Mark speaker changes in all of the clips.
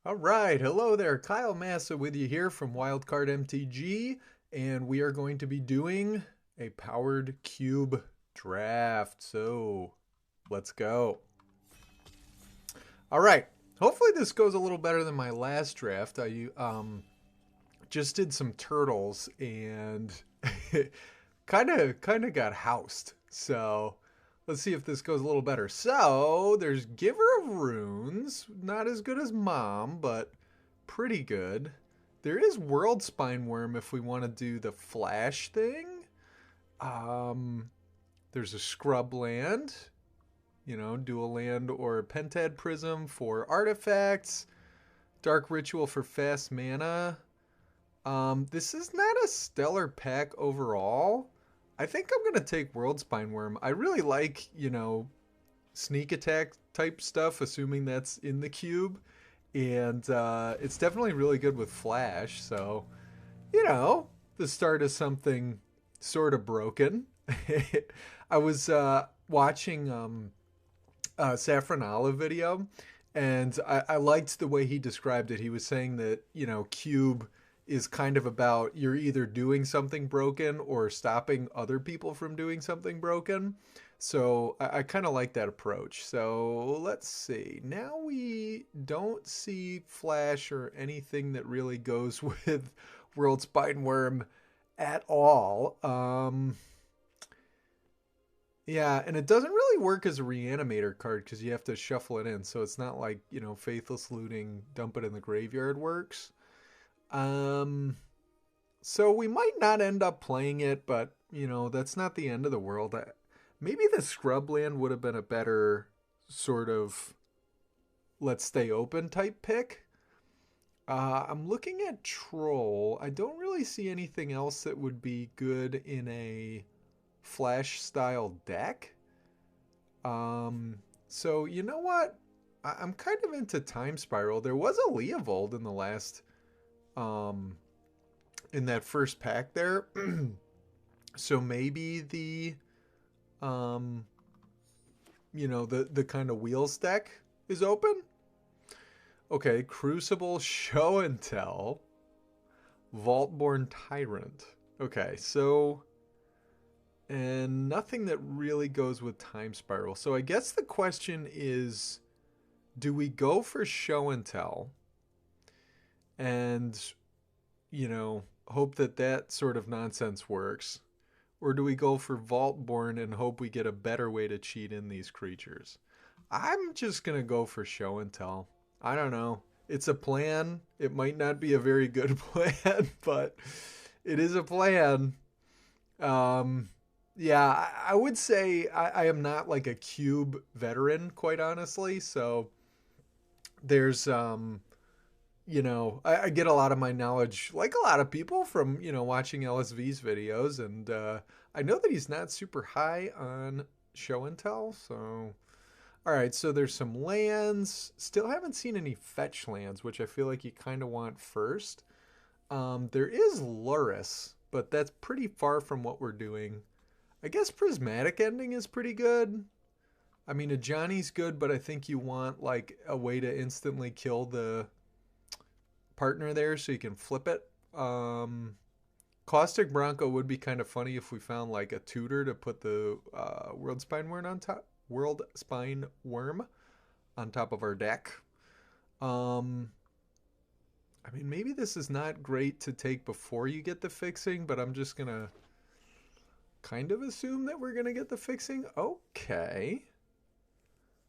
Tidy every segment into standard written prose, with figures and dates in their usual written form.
Speaker 1: All right, hello there. Kyle Massa with you here from Wildcard MTG, and we are going to be doing a powered cube draft. So let's go. All right, hopefully this goes a little better than my last draft. I just did some turtles and kind of got housed. So let's see if this goes a little better. So there's Giver of Runes, not as good as Mom, but pretty good. There is World Spineworm if we want to do the Flash thing. Um, there's a Scrubland, dual land or Pentad Prism for artifacts. Dark Ritual for fast mana. This is not a stellar pack overall. I think I'm gonna take World Spineworm. I really like, sneak attack type stuff, assuming that's in the cube. And it's definitely really good with Flash, so the start of something sort of broken. I was watching Saffron Olive video, and I liked the way he described it. He was saying that, Cube is kind of about you're either doing something broken or stopping other people from doing something broken. So I kind of like that approach. So let's see. Now we don't see Flash or anything that really goes with World Spineworm at all. Yeah, and it doesn't really work as a reanimator card because you have to shuffle it in. So it's not like, Faithless Looting, dump it in the graveyard works. Um, so we might not end up playing it, but, that's not the end of the world. Maybe the Scrubland would have been a better sort of let's stay open type pick. I'm looking at Troll. I don't really see anything else that would be good in a Flash style deck. So you know what? I'm kind of into Time Spiral. There was a Leovold in the last, um, in that first pack there. So maybe um, the kind of wheels deck is open. Okay, Crucible, Show and Tell, Vaultborn Tyrant. Okay, so and nothing that really goes with Time Spiral. So I guess the question is, do we go for Show and Tell and, hope that that sort of nonsense works? Or do we go for Vaultborn and hope we get a better way to cheat in these creatures? I'm just going to go for Show and Tell. I don't know. It's a plan. It might not be a very good plan, but it is a plan. Um, yeah, I would say I am not like a cube veteran, quite honestly. So there's, I get a lot of my knowledge, like a lot of people, from, watching LSV's videos. And I know that he's not super high on show and tell. So, all right, so there's some lands. Still haven't seen any fetch lands, which I feel like you kind of want first. There is Luris, but that's pretty far from what we're doing. I guess Prismatic Ending is pretty good. I mean, a Johnny's good, but I think you want like a way to instantly kill the partner there so you can flip it. Caustic Bronco would be kind of funny if we found like a tutor to put the World Spine Worm on top. World Spine Worm on top of our deck. Um, I mean, maybe this is not great to take before you get the fixing, but I'm just gonna kind of assume that we're gonna get the fixing. Okay.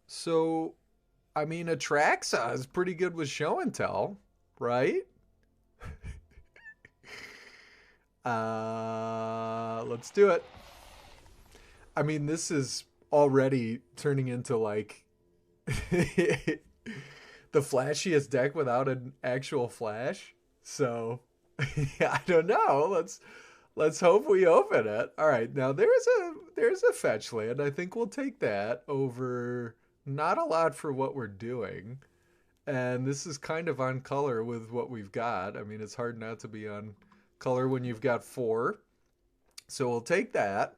Speaker 1: So, I mean, Atraxa is pretty good with show and tell, right? Let's do it. I mean, this is already turning into like the flashiest deck without an actual flash. So, yeah, I don't know. Let's hope we open it. All right, now there's a fetch land. I think we'll take that over not a lot for what we're doing. And this is kind of on color with what we've got. I mean, it's hard not to be on color when you've got four. So we'll take that.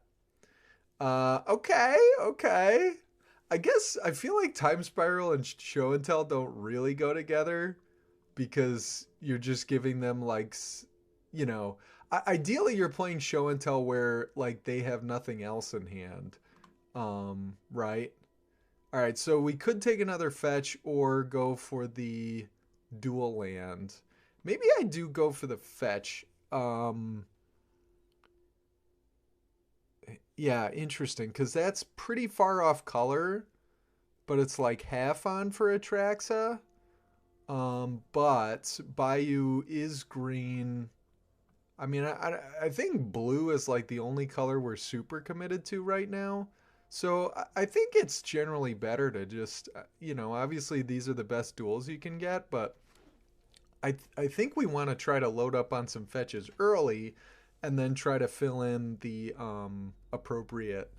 Speaker 1: Okay. I guess I feel like Time Spiral and Show and Tell don't really go together. because you're just giving them like, you know, ideally you're playing show and tell where like they have nothing else in hand. Right? All right, so we could take another fetch or go for the dual land. Maybe I do go for the fetch. Yeah, interesting, because that's pretty far off color, but it's like half on for Atraxa. But Bayou is green. I mean, I think blue is like the only color we're super committed to right now. So I think it's generally better to just, obviously these are the best duels you can get, but I think we want to try to load up on some fetches early and then try to fill in the appropriate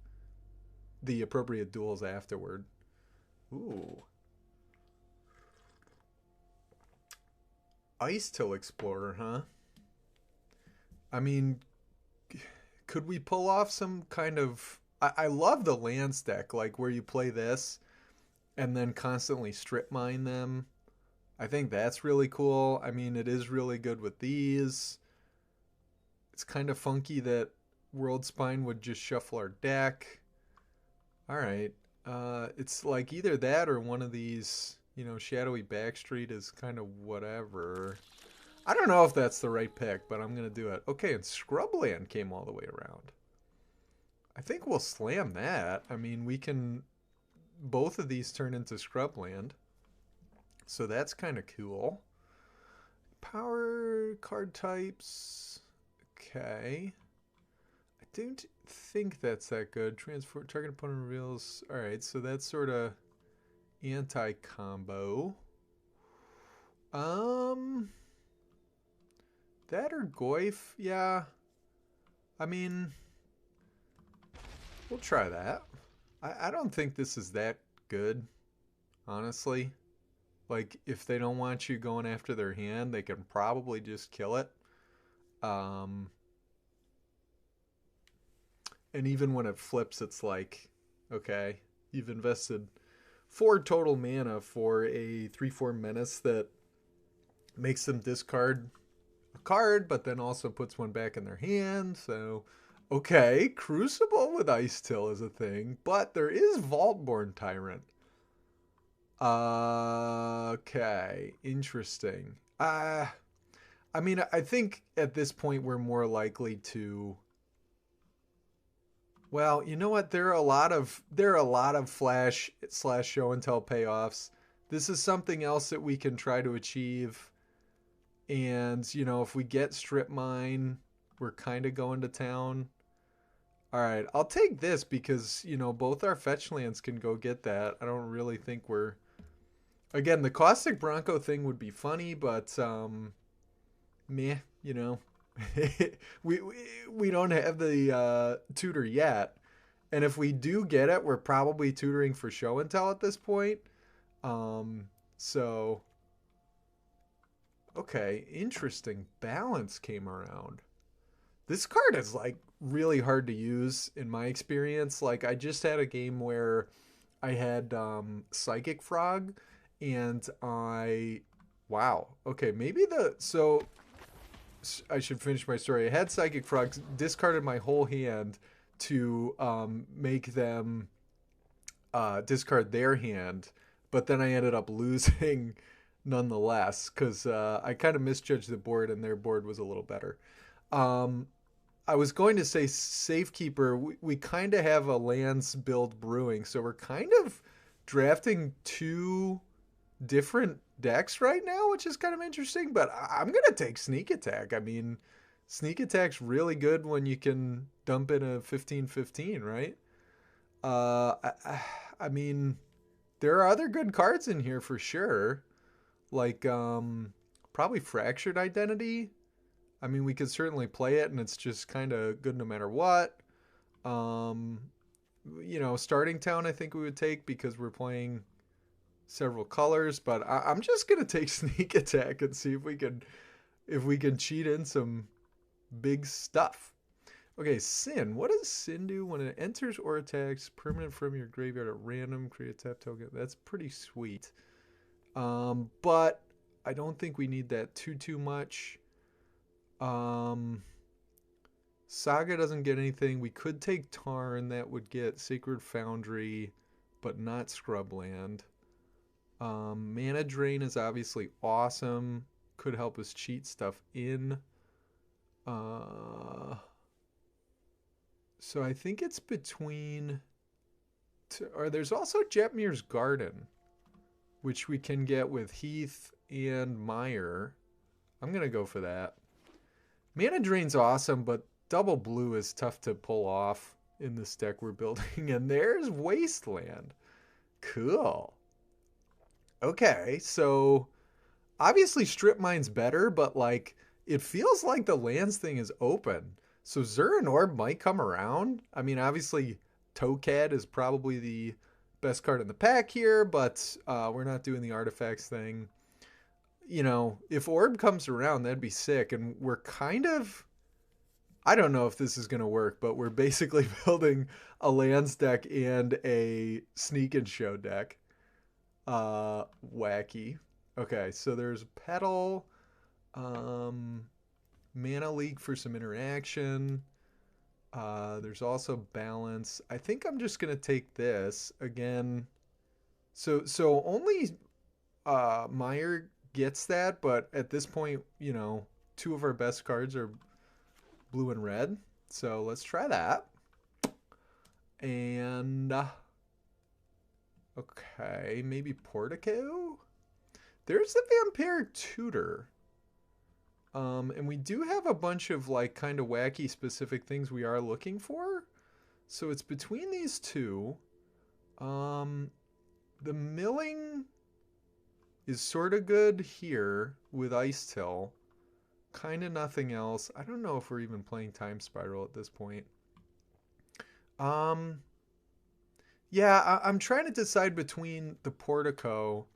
Speaker 1: duels afterward. Ooh. Ice Till Explorer, huh? I mean, could we pull off some kind of I love the land stack, like where you play this and then constantly strip mine them. I think that's really cool. I mean, it is really good with these. It's kind of funky that World Spine would just shuffle our deck. All right. It's like either that or one of these, Shadowy Backstreet is kind of whatever. I don't know if that's the right pick, but I'm going to do it. Okay, and Scrubland came all the way around. I think we'll slam that. I mean, we can... Both of these turn into Scrubland. So that's kind of cool. Power card types. Okay. I don't think that's that good. Transfer target opponent reveals. Alright, so that's sort of anti-combo. That or Goyf? Yeah. I mean, we'll try that. I don't think this is that good, honestly. Like, if they don't want you going after their hand, they can probably just kill it. And even when it flips, it's like, okay, you've invested 4 total mana for a 3/4 menace that makes them discard a card, but then also puts one back in their hand. So, okay, Crucible with Ice Till is a thing, but there is Vaultborn Tyrant. Okay, interesting. I mean, I think at this point we're more likely to. Well, you know what? There are a lot of flash/show and tell payoffs. This is something else that we can try to achieve. And, if we get strip mine, we're kind of going to town. All right, I'll take this because, both our fetch lands can go get that. I don't really think we're... Again, the Caustic Bronco thing would be funny, but, meh, we don't have the tutor yet. And if we do get it, we're probably tutoring for show and tell at this point. So... Okay, interesting. Balance came around. This card is like really hard to use in my experience. Like I just had a game where I had Psychic Frog and wow. Okay, maybe so I should finish my story. I had Psychic Frog, discarded my whole hand to make them discard their hand, but then I ended up losing nonetheless because I kind of misjudged the board and their board was a little better. I was going to say Safekeeper. We kind of have a lands build brewing, so we're kind of drafting 2 different decks right now, which is kind of interesting, but I'm going to take Sneak Attack. I mean, Sneak Attack's really good when you can dump in a 15/15, right? I mean, there are other good cards in here for sure. Like, probably Fractured Identity. I mean, we could certainly play it, and it's just kind of good no matter what. Starting Town I think we would take because we're playing several colors, but I'm just going to take Sneak Attack and see if we can cheat in some big stuff. Okay, Sin. What does Sin do when it enters or attacks permanent from your graveyard at random? Create a tap token. That's pretty sweet. But I don't think we need that too much. Um, Saga doesn't get anything. We could take Tarn. That would get Sacred Foundry, but not Scrubland. Mana Drain is obviously awesome. Could help us cheat stuff in. So I think it's between... or there's also Jetmir's Garden, which we can get with Heath and Meyer. I'm going to go for that. Mana Drain's awesome, but double blue is tough to pull off in this deck we're building. And there's Wasteland. Cool. Okay, so obviously Strip Mine's better, but like it feels like the lands thing is open. So Zur and Orb might come around. I mean, obviously Tokad is probably the best card in the pack here, but we're not doing the artifacts thing. You know, if Orb comes around, that'd be sick. And we're kind of... I don't know if this is going to work, but we're basically building a lands deck and a Sneak and Show deck. Wacky. Okay, so there's Petal. Mana Leak for some interaction. There's also Balance. I think I'm just going to take this. Again, so only Meyer gets that, but at this point, you know, two of our best cards are blue and red. So let's try that. And okay, maybe Portico? There's the Vampiric Tutor. And we do have a bunch of like kind of wacky specific things we are looking for. So it's between these two. The Milling is sort of good here with Ice Till. Kind of nothing else. I don't know if we're even playing Time Spiral at this point. Yeah, I'm trying to decide between the Portico.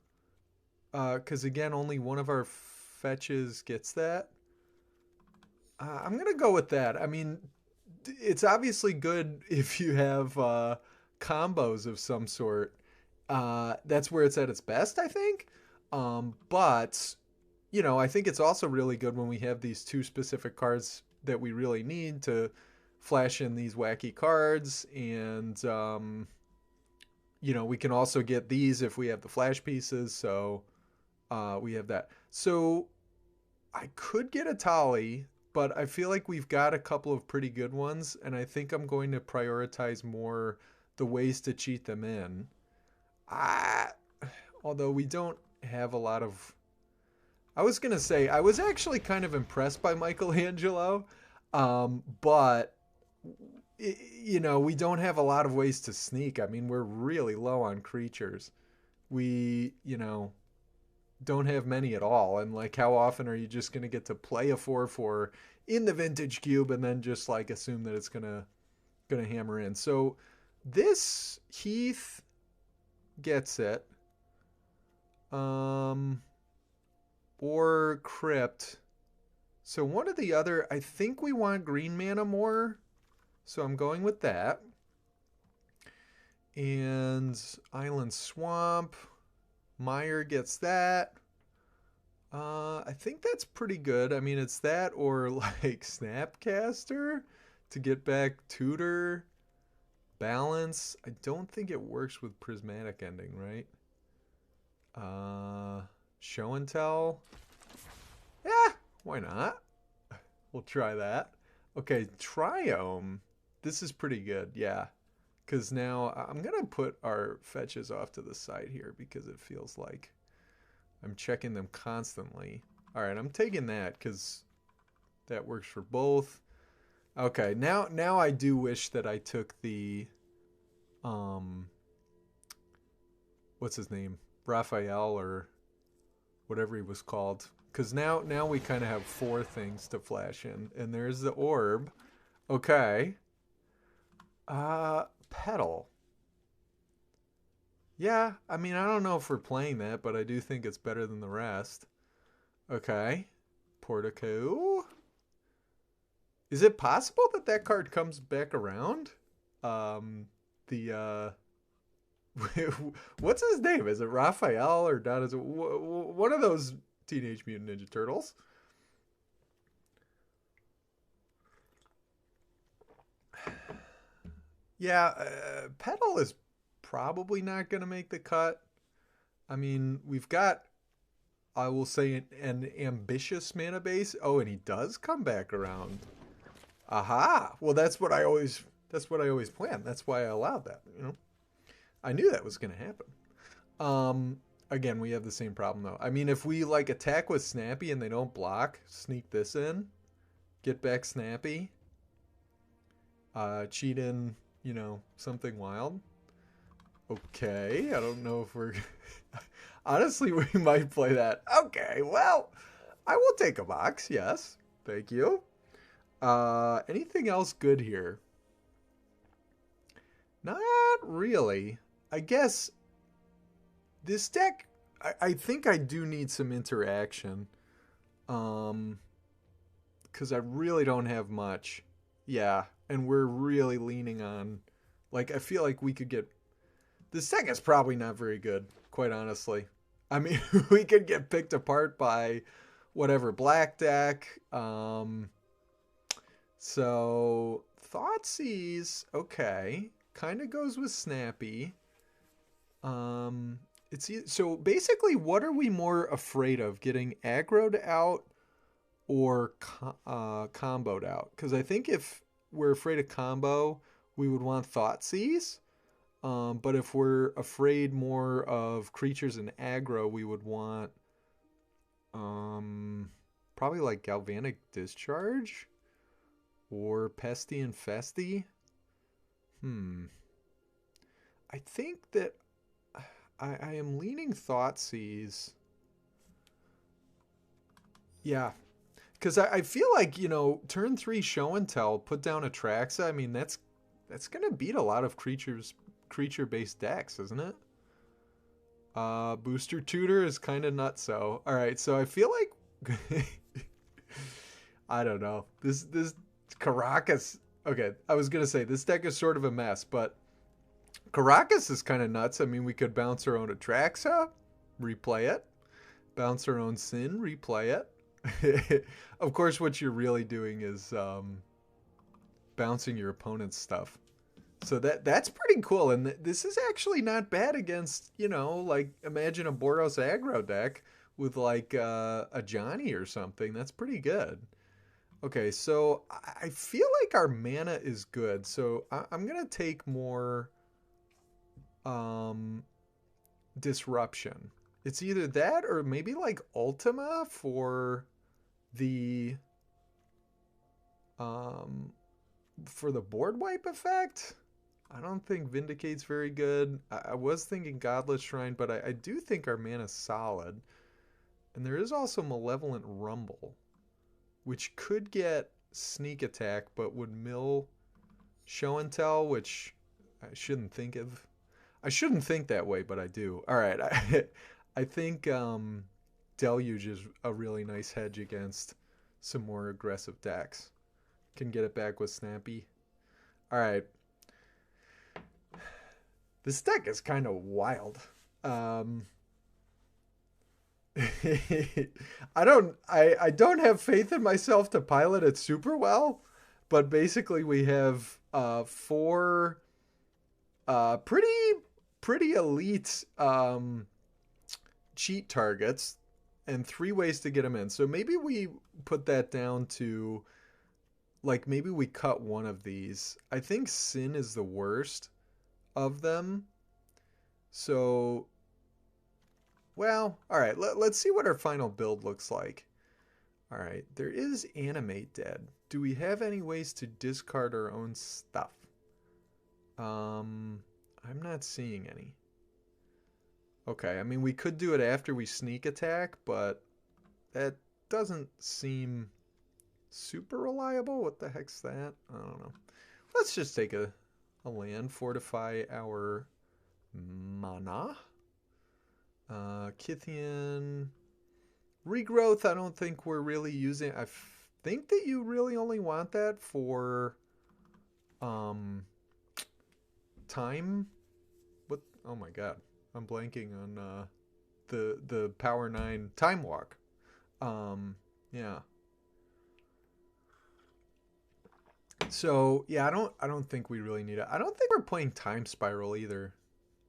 Speaker 1: Because again, only one of our fetches gets that. I'm going to go with that. I mean, it's obviously good if you have combos of some sort. That's where it's at its best, I think. But, you know, I think it's also really good when we have these two specific cards that we really need to flash in these wacky cards. And, you know, we can also get these if we have the flash pieces. So we have that. So I could get a Tali, but I feel like we've got a couple of pretty good ones. And I think I'm going to prioritize more the ways to cheat them in. Although we don't have a lot of... I was going to say, I was actually kind of impressed by Michelangelo, but, you know, we don't have a lot of ways to sneak. I mean, we're really low on creatures. We, you know, don't have many at all. And, like, how often are you just going to get to play a 4/4 in the Vintage Cube and then just, like, assume that it's gonna hammer in? So this Heath gets it. Or Crypt. So one or the other. I think we want green mana more. So I'm going with that. And Island Swamp. Meyer gets that. I think that's pretty good. I mean, it's that or like Snapcaster to get back Tutor. Balance. I don't think it works with Prismatic Ending, right? Show and Tell. Yeah, why not? We'll try that. Okay, Triome. This is pretty good, yeah. Because now I'm going to put our fetches off to the side here because it feels like I'm checking them constantly. All right, I'm taking that because that works for both. Okay, now I do wish that I took the... what's his name? Raphael or whatever he was called, because now we kind of have four things to flash in, and there's the orb. Okay. Petal. Yeah, I mean, I don't know if we're playing that, but I do think it's better than the rest. Okay. Portico. Is it possible that that card comes back around? What's his name? Is it Raphael or not? Is it one of those Teenage Mutant Ninja Turtles. Yeah, Petal is probably not going to make the cut. I mean, we've got, I will say, an ambitious mana base. Oh, and he does come back around. Aha! Well, that's what I always plan. That's why I allowed that. You know, I knew that was going to happen. Again, we have the same problem though. I mean, if we like attack with Snappy and they don't block, sneak this in, get back Snappy, cheat in, you know, something wild. Okay, I don't know if we're... Honestly, we might play that. Okay, well, I will take a box, yes. Thank you. Anything else good here? Not really. I guess this deck, I think I do need some interaction. Because I really don't have much. Yeah, and we're really leaning on... Like, I feel like we could get... This deck is probably not very good, quite honestly. I mean, we could get picked apart by whatever black deck. So, Thoughtseize, okay. Kind of goes with Snappy. So basically, what are we more afraid of? Getting aggroed out or comboed out? Because I think if we're afraid of combo, we would want Thoughtseize. But if we're afraid more of creatures in aggro, we would want probably like Galvanic Discharge or Pesty and Festy. I think that I am leaning Thoughtseize. Yeah. Because I feel like, you know, turn 3 Show and Tell, put down Atraxa. I mean, that's going to beat a lot of creature-based decks, isn't it? Booster Tutor is kind of nutso. All right, so I feel like... I don't know. This Caracas... Okay, I was going to say, this deck is sort of a mess, but Caracas is kind of nuts. I mean, we could bounce our own Atraxa, replay it. Bounce our own Sin, replay it. Of course, what you're really doing is bouncing your opponent's stuff. So that's pretty cool. And this is actually not bad against, you know, like imagine a Boros aggro deck with like a Johnny or something. That's pretty good. Okay, so I feel like our mana is good. So I'm going to take more Disruption. It's either that or maybe like Ultima for the board wipe effect. I don't think Vindicate's very good. I was thinking Godless Shrine, but I do think our mana's solid. And there is also Malevolent Rumble, which could get Sneak Attack, but would mill Show and Tell, which I shouldn't think of. I shouldn't think that way, but I do. All right, I think Deluge is a really nice hedge against some more aggressive decks. Can get it back with Snappy. All right. This deck is kind of wild. I don't have faith in myself to pilot it super well, but basically we have 4 pretty elite cheat targets and 3 ways to get them in. So maybe we put that down to like maybe we cut one of these. I think Sin is the worst of them. So, well, all right, let's see what our final build looks like. All right, there is Animate Dead. Do we have any ways to discard our own stuff? I'm not seeing any. Okay, I mean, we could do it after we sneak attack, but that doesn't seem super reliable. What the heck's that? I don't know. Let's just take a land, fortify our mana. Kythian. Regrowth, I don't think we're really using. I think that you really only want that for time. What? Oh my god. I'm blanking on the Power 9 Time Walk. Yeah. So yeah, I don't think we really need it. I don't think we're playing Time Spiral either.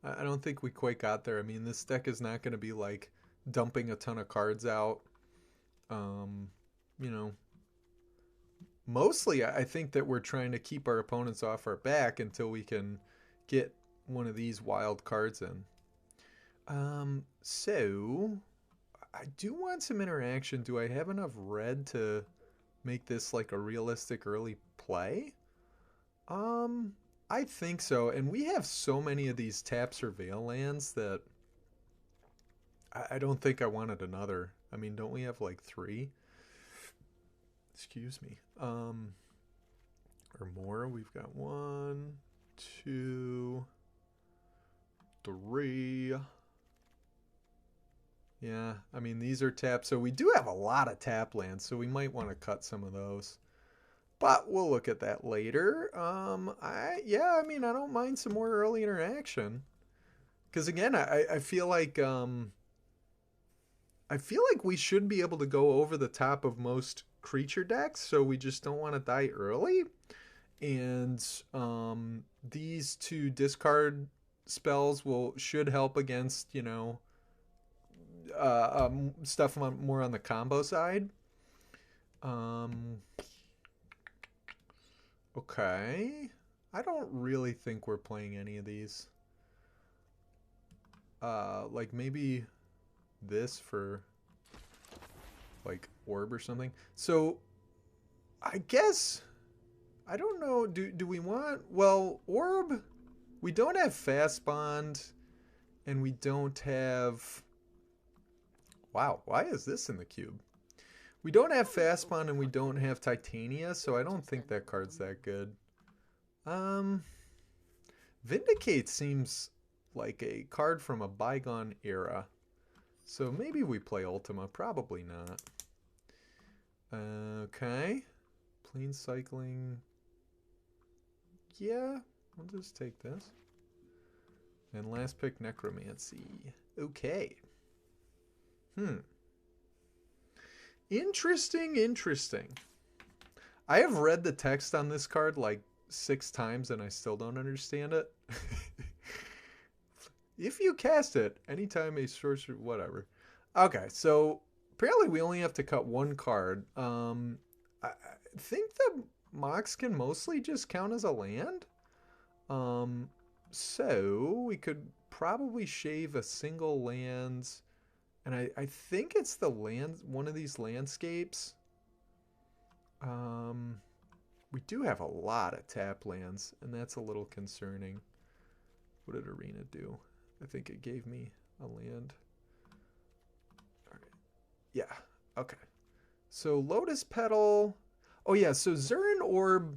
Speaker 1: I don't think we quite got there. I mean, this deck is not going to be like dumping a ton of cards out. Um, you know, mostly I think that we're trying to keep our opponents off our back until we can get one of these wild cards in. So I do want some interaction. Do I have enough red to make this like a realistic early play? Um, I think so. And we have so many of these tap surveil lands that I don't think I wanted another. I mean, don't we have like three? Excuse me. Or more. We've got one, two, three. Yeah, I mean, these are tapped. So we do have a lot of tap lands, so we might want to cut some of those. But we'll look at that later. I mean, I don't mind some more early interaction. Because again, I feel like we should be able to go over the top of most creature decks, so we just don't want to die early. And these two discard spells should help against, stuff more on the combo side. Um, okay. I don't really think we're playing any of these. Like maybe this for like orb or something. So I guess I don't know. Do we want, well, orb? We don't have fast bond, and we don't have. Wow, why is this in the cube? We don't have fast bond and we don't have Titania, so I don't think that card's that good. Vindicate seems like a card from a bygone era. So maybe we play Ultima, probably not. Okay. Plane cycling. Yeah, we'll just take this. And last pick, Necromancy. Okay. Interesting, interesting. I have read the text on this card like 6 times and I still don't understand it. If you cast it, anytime a sorcerer, whatever. Okay, so apparently we only have to cut one card. I think the Mox can mostly just count as a land. So we could probably shave a single land, and I think it's the land, one of these landscapes. We do have a lot of tap lands, and that's a little concerning. What did Arena do? I think it gave me a land. All right. Yeah. Okay. So Lotus Petal. Oh yeah. So Zurin Orb.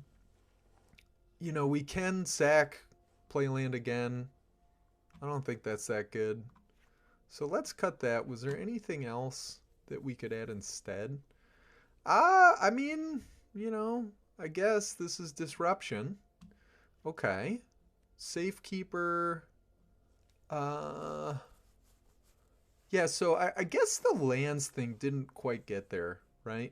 Speaker 1: We can sack, play land again. I don't think that's that good. So let's cut that. Was there anything else that we could add instead? I mean, I guess this is disruption. Okay. Safekeeper. Yeah, so I guess the lands thing didn't quite get there, right?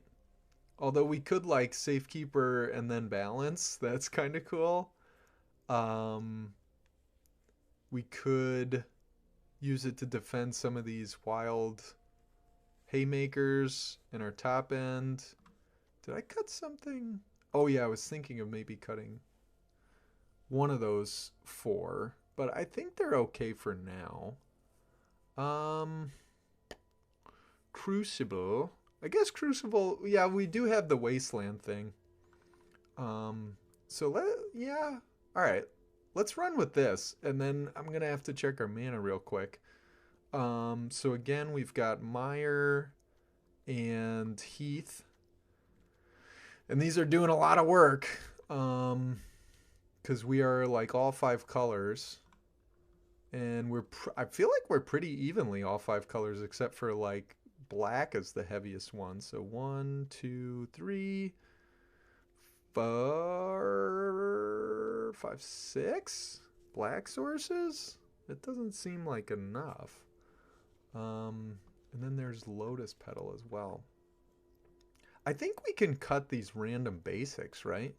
Speaker 1: Although we could like Safekeeper and then balance. That's kind of cool. We could use it to defend some of these wild haymakers in our top end. Did I cut something? Oh yeah, I was thinking of maybe cutting one of those 4, but I think they're okay for now. Crucible. I guess Crucible, yeah, we do have the Wasteland thing. Yeah. All right. Let's run with this, and then I'm going to have to check our mana real quick. So again, we've got Meyer and Heath. And these are doing a lot of work. Because we are like all 5 colors. And I feel like we're pretty evenly all 5 colors, except for like black is the heaviest one. So 1, 2, 3, 4, 5, 6 black sources. It doesn't seem like enough. And then there's Lotus Petal as well. I think we can cut these random basics, right?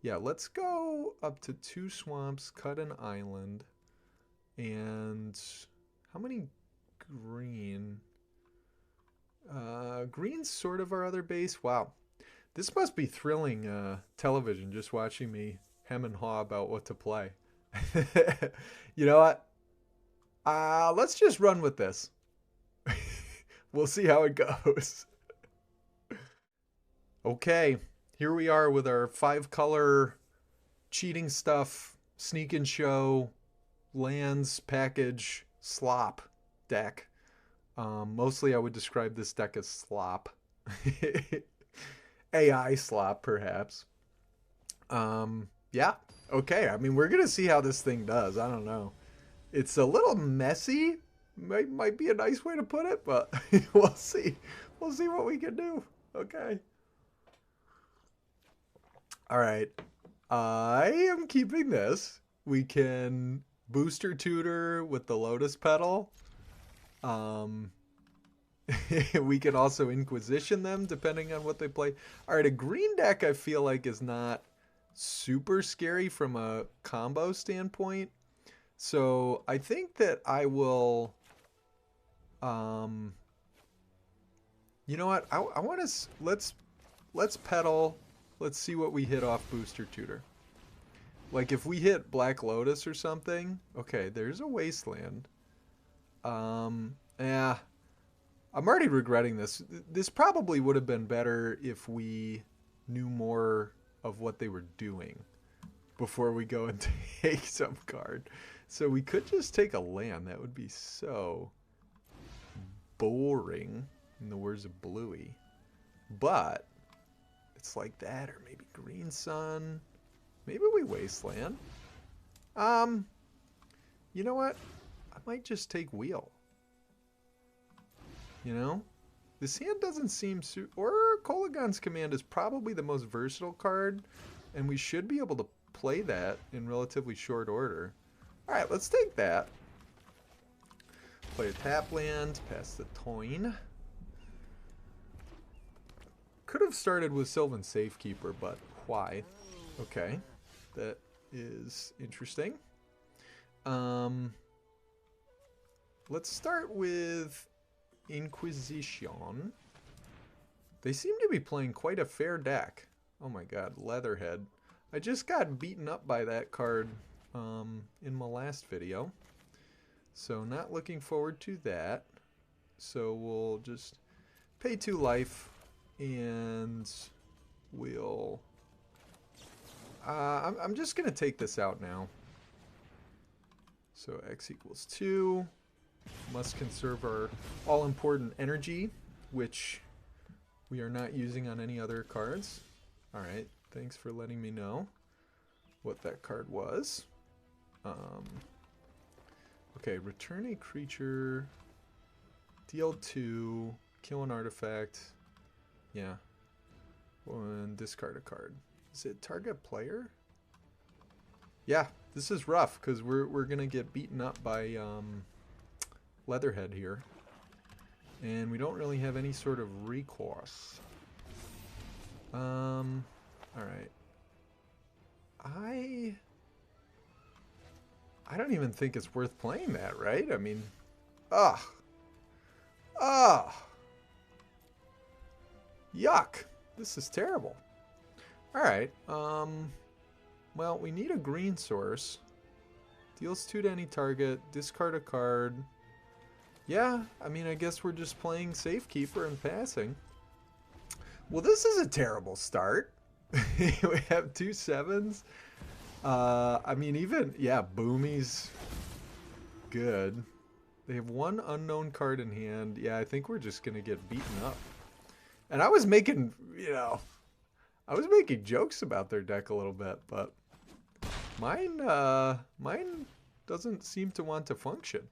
Speaker 1: Yeah, let's go up to 2 swamps, cut an island, and how many green? Green's sort of our other base. Wow. This must be thrilling television, just watching me hem and haw about what to play. You know what? Let's just run with this. We'll see how it goes. Okay, here we are with our 5-color cheating stuff, sneak and show, lands, package, slop deck. Mostly I would describe this deck as slop. AI slop, perhaps. Yeah, okay. I mean, we're going to see how this thing does. I don't know. It's a little messy. Might be a nice way to put it, but we'll see. We'll see what we can do. Okay. All right. I am keeping this. We can booster tutor with the Lotus Petal. We can also Inquisition them depending on what they play. All right, a green deck I feel like is not super scary from a combo standpoint. So I think that I will... you know what? I want to... Let's pedal. Let's see what we hit off booster tutor. Like if we hit Black Lotus or something. Okay, there's a Wasteland. Yeah. I'm already regretting this. This probably would have been better if we knew more of what they were doing before we go and take some card. So we could just take a land. That would be so boring, in the words of Bluey. But it's like that, or maybe Green Sun. Maybe we Wasteland. You know what? I might just take Wheel. You know? This hand doesn't seem... Or Kolagon's Command is probably the most versatile card, and we should be able to play that in relatively short order. Alright, let's take that. Play a tap land, pass the Toin. Could have started with Sylvan Safekeeper, but why? Okay, that is interesting. Let's start with Inquisition. They seem to be playing quite a fair deck. Oh my god, Leatherhead. I just got beaten up by that card in my last video. So not looking forward to that. So we'll just pay 2 life and we'll... I'm just going to take this out now. So X equals 2. Must conserve our all-important energy, which we are not using on any other cards. Alright, thanks for letting me know what that card was. Okay, return a creature, deal 2, kill an artifact. Yeah. And discard a card. Is it target player? Yeah, this is rough because we're gonna get beaten up by Leatherhead here, and we don't really have any sort of recourse. All right. I don't even think it's worth playing that, right? I mean, yuck. This is terrible. All right. Well, we need a green source. Deals 2 to any target. Discard a card. Yeah, I mean, I guess we're just playing Safekeeper and passing. Well, this is a terrible start. We have 2 7s. I mean, even, yeah, Boomy's good. They have 1 unknown card in hand. Yeah, I think we're just going to get beaten up. And I was making, you know, I was making jokes about their deck a little bit, but mine doesn't seem to want to function.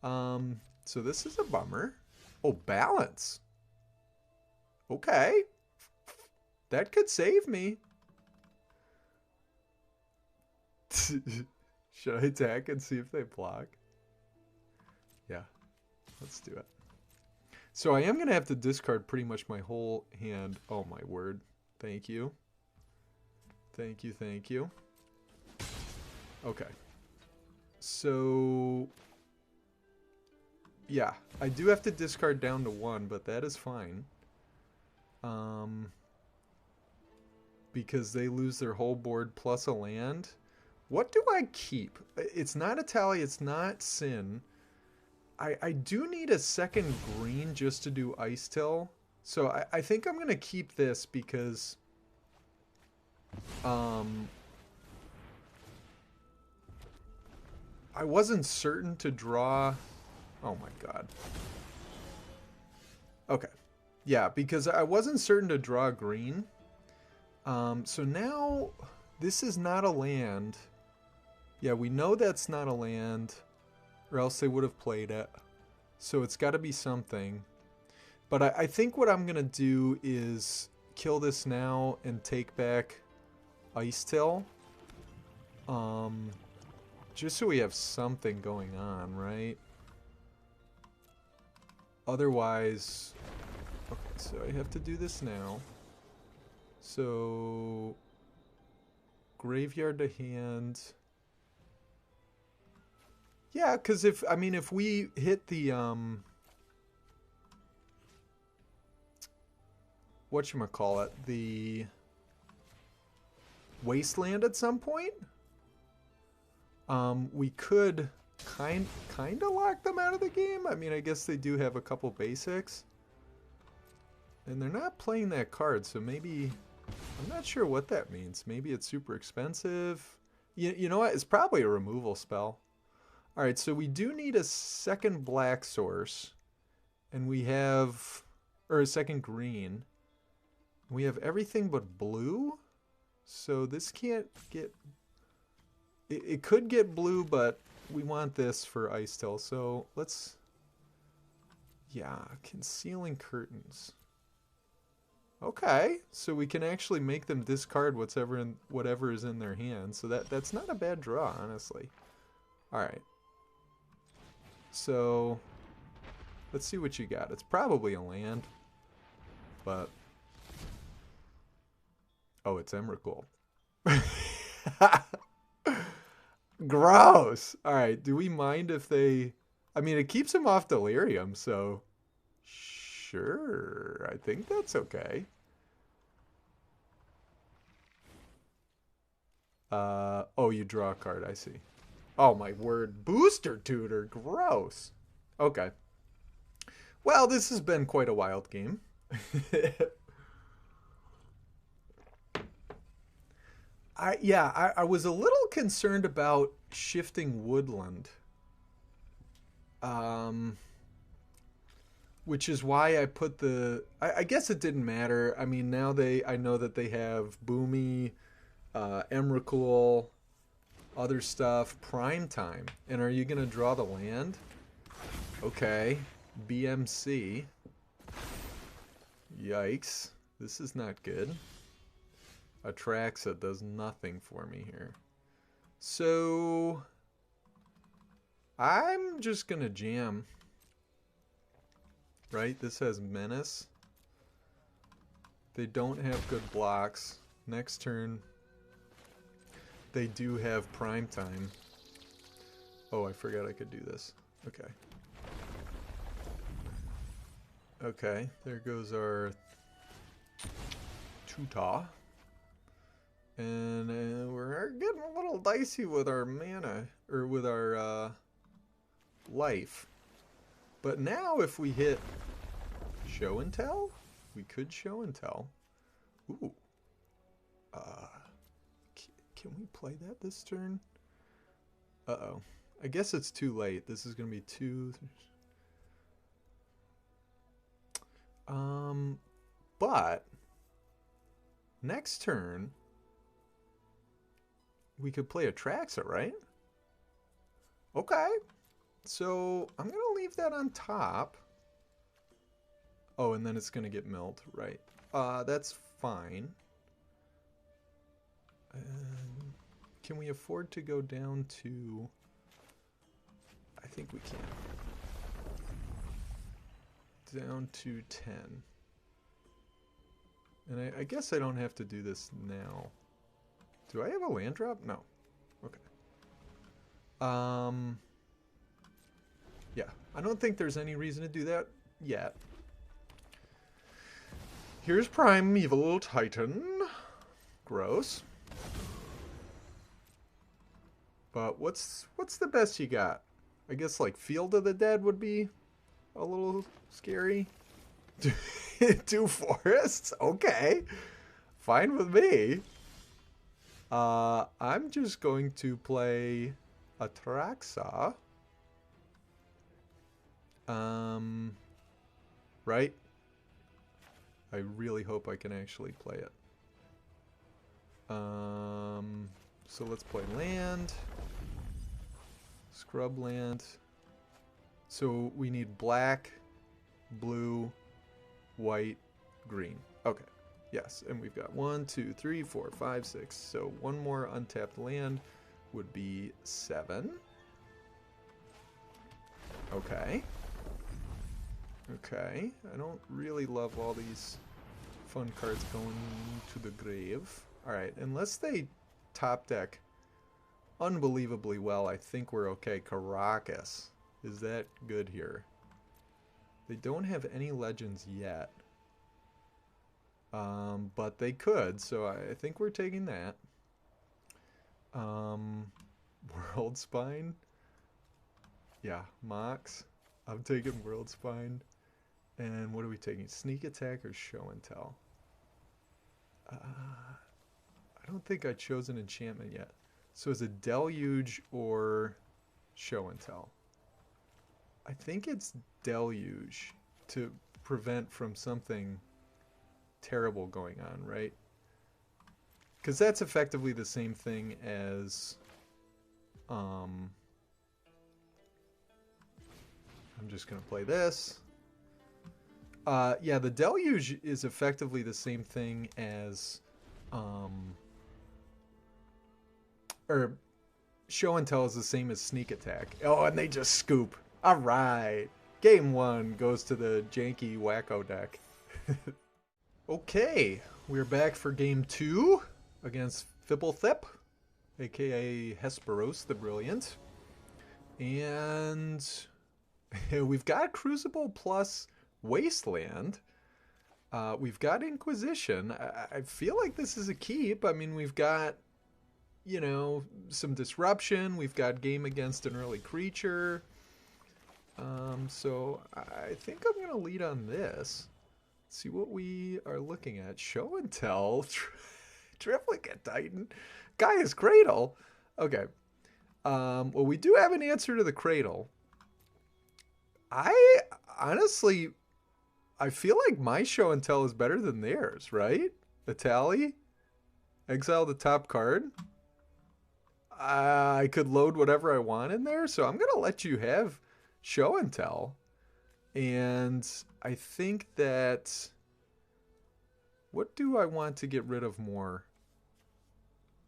Speaker 1: So this is a bummer. Oh, balance. Okay. That could save me. Should I attack and see if they block? Yeah. Let's do it. So I am going to have to discard pretty much my whole hand. Oh, my word. Thank you. Thank you, thank you. Okay. So... yeah, I do have to discard down to 1, but that is fine. Because they lose their whole board plus a land. What do I keep? It's not a tally, it's not Sin. I do need a second green just to do Ice Till. So I think I'm going to keep this because... I wasn't certain to draw... oh my god. Okay. Yeah, because I wasn't certain to draw green. So now, this is not a land. Yeah, we know that's not a land, or else they would have played it. So it's got to be something. But I think what I'm going to do is kill this now and take back Ice Till. Just so we have something going on, right? Otherwise... okay, so I have to do this now. So... graveyard to hand... yeah, because if we hit the, whatchamacallit, the wasteland at some point, we could kind of lock them out of the game. I mean, I guess they do have a couple basics. And they're not playing that card, so maybe, I'm not sure what that means. Maybe it's super expensive. You know what? It's probably a removal spell. Alright, so we do need a second black source. And we have... or a second green. We have everything but blue. So this can't get... it could get blue, but we want this for Ice Till. So let's... yeah, concealing curtains. Okay, so we can actually make them discard whatever is in their hand. So that's not a bad draw, honestly. Alright. So, let's see what you got. It's probably a land, but... oh, it's Emrakul. Gross! Alright, do we mind if they... I mean, it keeps them off Delirium, so... sure, I think that's okay. Oh, you draw a card, I see. Oh my word, Booster Tutor, gross. Okay. Well, this has been quite a wild game. I was a little concerned about shifting Woodland. Which is why I put the... I guess it didn't matter. I mean, now I know that they have Boomy, Emrakul, other stuff, Prime Time. And are you going to draw the land? Okay. BMC. Yikes. This is not good. Atraxa does nothing for me here. So... I'm just going to jam. Right? This has Menace. They don't have good blocks. Next turn... they do have Prime Time. Oh, I forgot I could do this. Okay. Okay, there goes our Tuta. And we're getting a little dicey with our mana, or with our life. But now if we hit Show and Tell, we could Show and Tell. Ooh. Can we play that this turn? Uh-oh. I guess it's too late. This is going to be 2... but next turn we could play Atraxa, right? Okay. So I'm going to leave that on top. Oh, and then it's going to get milled, right? That's fine. Can we afford to go down to... I think we can. down to 10. And I guess I don't have to do this now. Do I have a land drop? No. Okay. Yeah, I don't think there's any reason to do that yet. Here's Primeval Titan. Gross. But what's the best you got? I guess like Field of the Dead would be a little scary. 2 forests? Okay. Fine with me. I'm just going to play Atraxa. Right? I really hope I can actually play it. So let's play land. Scrub land. So we need black, blue, white, green. Okay. Yes, and we've got 1, 2, 3, 4, 5, 6. So one more untapped land would be 7. Okay. Okay. I don't really love all these fun cards going to the grave. Alright, unless they top deck unbelievably well, I think we're okay. Caracas. Is that good here? They don't have any legends yet. But they could, so I think we're taking that. World Spine. Yeah, Mox. I'm taking World Spine. And what are we taking? Sneak Attack or Show and Tell? I don't think I chose an enchantment yet. So is it Deluge or Show and Tell? I think it's Deluge to prevent from something terrible going on, right? Because that's effectively the same thing as I'm just gonna play this. Yeah, the Deluge is effectively the same thing as or Show and Tell is the same as Sneak Attack. Oh, and they just scoop. All right, game 1 goes to the janky wacko deck. Okay, we're back for game 2 against Fibblethip, aka Hesperos the Brilliant. And we've got Crucible plus Wasteland. We've got Inquisition. I feel like this is a keep. I mean, we've got, you know, some disruption. We've got game against an early creature. So I think I'm going to lead on this. See what we are looking at. Show and Tell. Triplicate Titan. Gaia's Cradle. Okay. Well, we do have an answer to the Cradle. I honestly, I feel like my Show and Tell is better than theirs, right? Itali? Exile the top card. I could load whatever I want in there, so I'm going to let you have Show and Tell. And I think that, what do I want to get rid of more?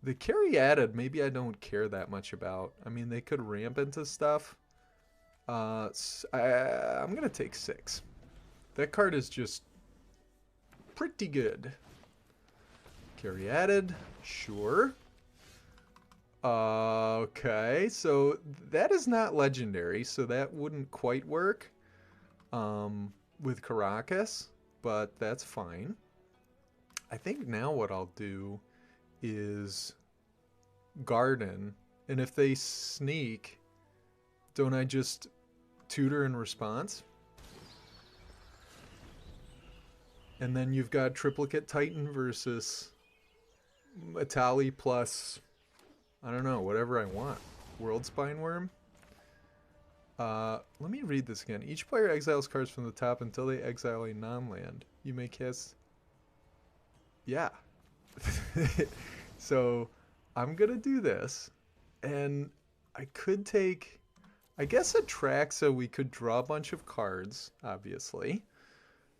Speaker 1: The carry added, maybe I don't care that much about. I mean, they could ramp into stuff. I'm going to take 6. That card is just pretty good. Carry added, sure. Okay, so that is not legendary, so that wouldn't quite work. With Caracas, but that's fine. I think now what I'll do is Garden, and if they sneak, don't I just tutor in response? And then you've got Triplicate Titan versus Itali plus, I don't know, whatever I want. World Spine Worm? Let me read this again. Each player exiles cards from the top until they exile a non-land. You may cast... Yeah. So, I'm gonna do this. And I could take... I guess Atraxa, we could draw a bunch of cards, obviously.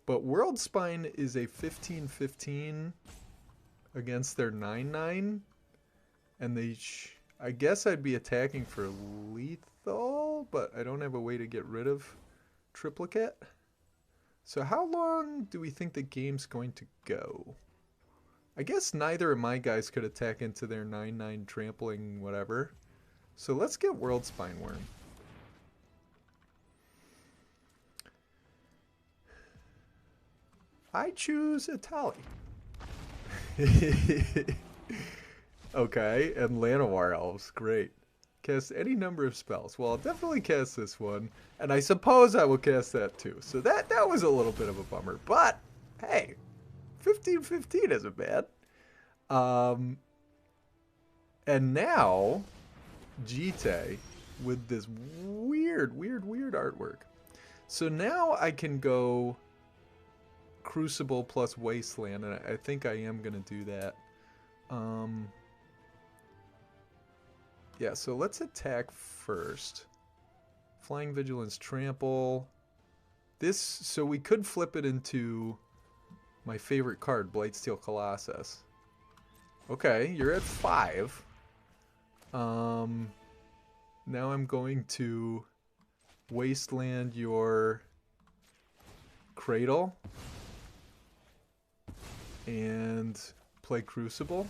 Speaker 1: But World Spine is a 15/15 against their 9/9. And they... I guess I'd be attacking for lethal, but I don't have a way to get rid of Triplicate. So how long do we think the game's going to go? I guess neither of my guys could attack into their 9/9 trampling whatever. So let's get World Spineworm. I choose Itali. Okay, and Llanowar Elves. Great. Cast any number of spells. Well, I'll definitely cast this one. And I suppose I will cast that too. So that was a little bit of a bummer. But, hey, 15/15 isn't bad. And now, Jite with this weird artwork. So now I can go Crucible plus Wasteland, and I think I am going to do that. Yeah, so let's attack first. Flying Vigilance, Trample. This, so we could flip it into my favorite card, Blightsteel Colossus. Okay, you're at 5. Now I'm going to Wasteland your Cradle and play Crucible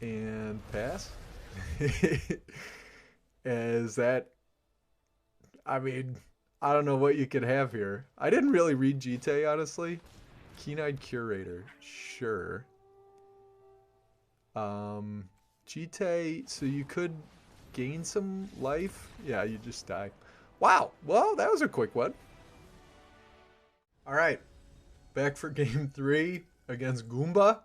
Speaker 1: and pass. Is that, I mean, I don't know what you could have here. I didn't really read Jite, honestly. Keen-Eyed Curator, sure. Jite, so you could gain some life. Yeah, you just die. Wow, well, that was a quick one. All right, back for game 3 against Goomba.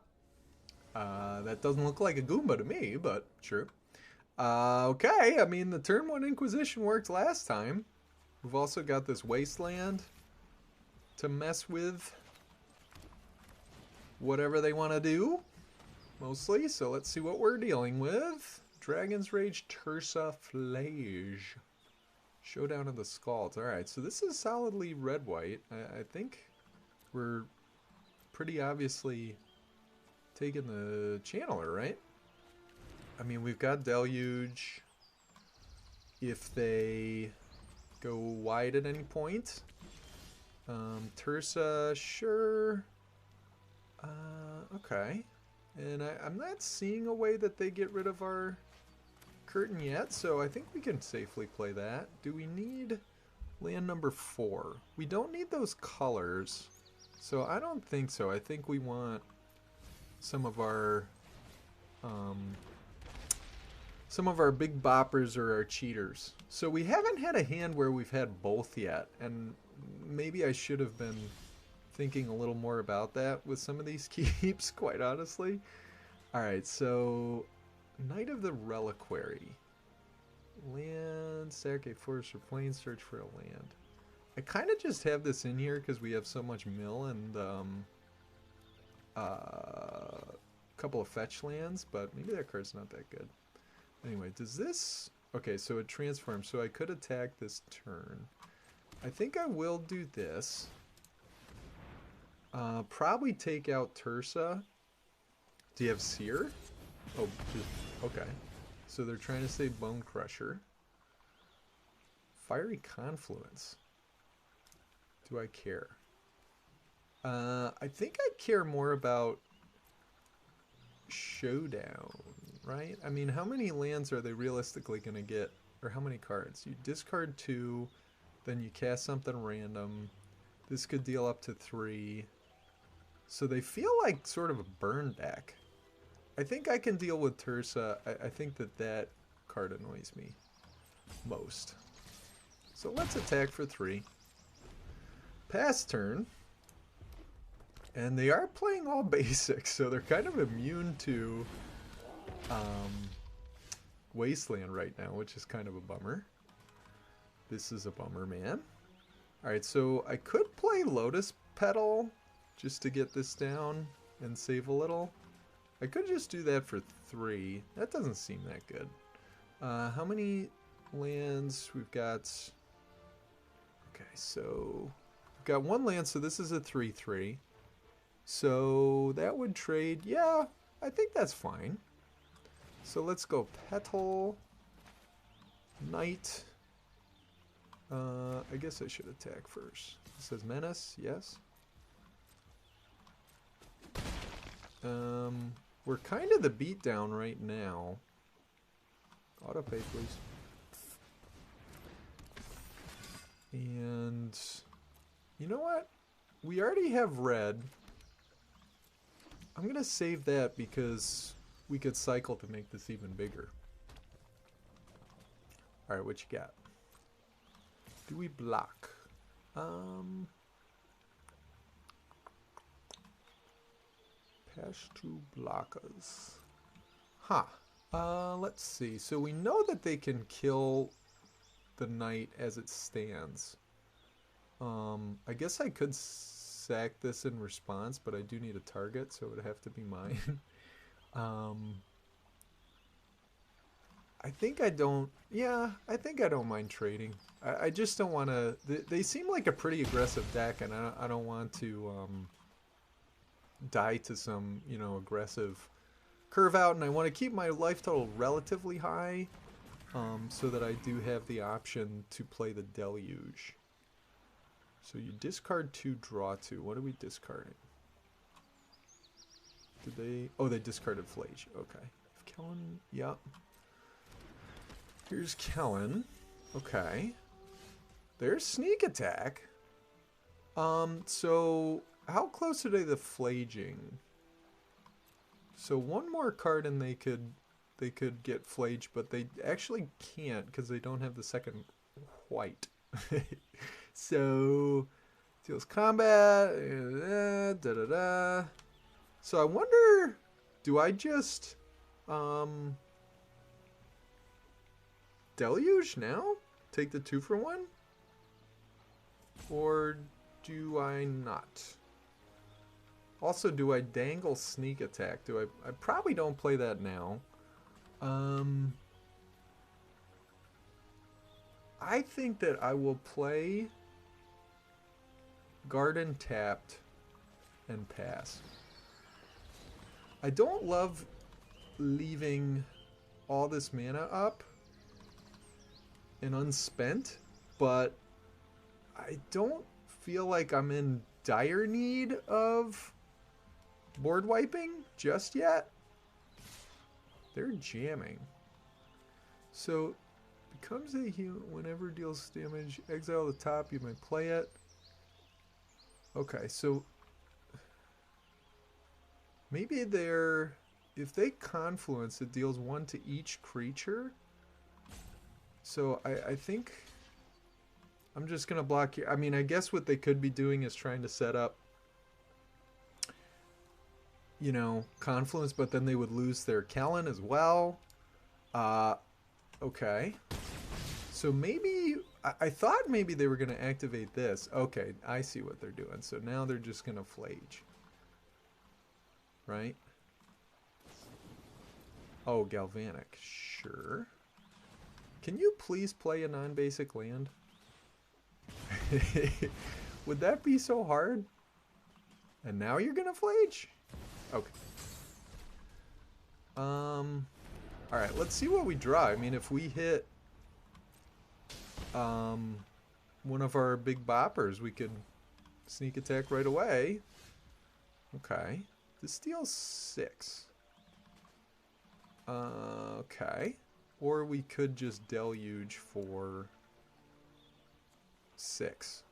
Speaker 1: That doesn't look like a Goomba to me, but sure. Okay, I mean, the turn 1 Inquisition worked last time. We've also got this Wasteland to mess with whatever they want to do, mostly. So let's see what we're dealing with. Dragon's Rage, Tursa, Flage. Showdown of the Scalds. Alright, so this is solidly red-white. I think we're pretty obviously taking the channeler, right? I mean, we've got Deluge. If they go wide at any point. Tursa, sure. Okay. And I'm not seeing a way that they get rid of our curtain yet, so I think we can safely play that. Do we need land number 4? We don't need those colors, so I don't think so. I think we want some of our big boppers or our cheaters. So we haven't had a hand where we've had both yet, and maybe I should have been thinking a little more about that with some of these keeps, quite honestly. Alright, so Knight of the Reliquary. Land, sack a forest or plain, search for a land. I kind of just have this in here because we have so much mill and a couple of fetch lands, but maybe that card's not that good. Anyway, does this... Okay, so it transforms, so I could attack this turn. I think I will do this. Probably take out Tursa. Do you have Seer? Oh, okay. So they're trying to say Bone Crusher. Fiery Confluence. Do I care? I think I care more about Showdown, right? I mean, how many lands are they realistically going to get? Or how many cards? You discard 2, then you cast something random. This could deal up to 3. So they feel like sort of a burn deck. I think I can deal with Tursa. I think that card annoys me most. So let's attack for 3. Pass turn. And they are playing all basics, so they're kind of immune to Wasteland right now, which is kind of a bummer. This is a bummer, man. Alright, so I could play Lotus Petal just to get this down and save a little. I could just do that for 3. That doesn't seem that good. How many lands? We've got... Okay, so... We've got 1 land, so this is a 3/3. So that would trade... Yeah, I think that's fine. So let's go Petal, Knight. I guess I should attack first. It says menace, yes. We're kind of the beatdown right now. Auto pay, please. And you know what? We already have red. I'm gonna save that because we could cycle to make this even bigger. Alright, what you got? Do we block? Pass to blockers. Huh. Let's see. So we know that they can kill the knight as it stands. I guess I could sack this in response, but I do need a target, so it would have to be mine. I think I don't... Yeah, I think I don't mind trading. I just don't want to... They seem like a pretty aggressive deck, and I don't want to die to some, you know, aggressive curve out, and I want to keep my life total relatively high so that I do have the option to play the Deluge. So you discard 2, draw 2. What are we discarding? Did they... Oh, they discarded Flage. Okay. If Kellen... Yep. Here's Kellen. Okay. There's Sneak Attack. So how close are they to flaging? So one more card and they could get flaged, but they actually can't because they don't have the second white. So deals combat. So I wonder, do I just Deluge now? Take the 2 for 1? Or do I not? Also, do I dangle Sneak Attack? I probably don't play that now. I think that I will play Garden tapped and pass. I don't love leaving all this mana up and unspent, but I don't feel like I'm in dire need of board wiping just yet. They're jamming. So becomes a heal whenever it deals damage. Exile the top, you may play it. Okay, so maybe if they confluence, it deals 1 to each creature. So I think I'm just going to block here. I mean, I guess what they could be doing is trying to set up, you know, confluence, but then they would lose their Kellen as well. Okay. So maybe, I thought maybe they were going to activate this. Okay, I see what they're doing. So now they're just going to flage. Right? Oh, Galvanic. Sure. Can you please play a non-basic land? Would that be so hard? And now you're going to flage? Okay. Alright, let's see what we draw. I mean, if we hit one of our big boppers, we could sneak attack right away. Okay. This deals 6. Okay. Or we could just deluge for 6.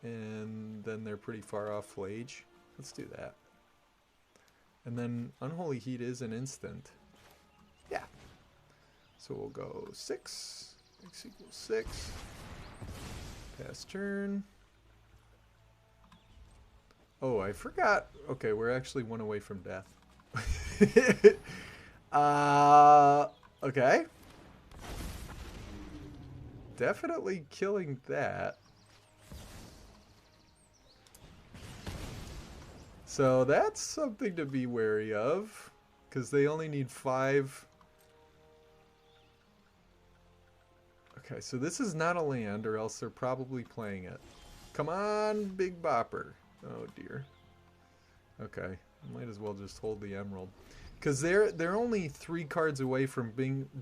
Speaker 1: And then they're pretty far off flage. Let's do that. And then Unholy Heat is an instant. Yeah. So we'll go 6. X equals 6. Pass turn. Oh, I forgot. Okay, we're actually 1 away from death. Okay. Definitely killing that. So that's something to be wary of, because they only need 5. Okay, so this is not a land, or else they're probably playing it. Come on, Big Bopper. Oh dear. Okay, might as well just hold the Emerald, because they're only 3 cards away from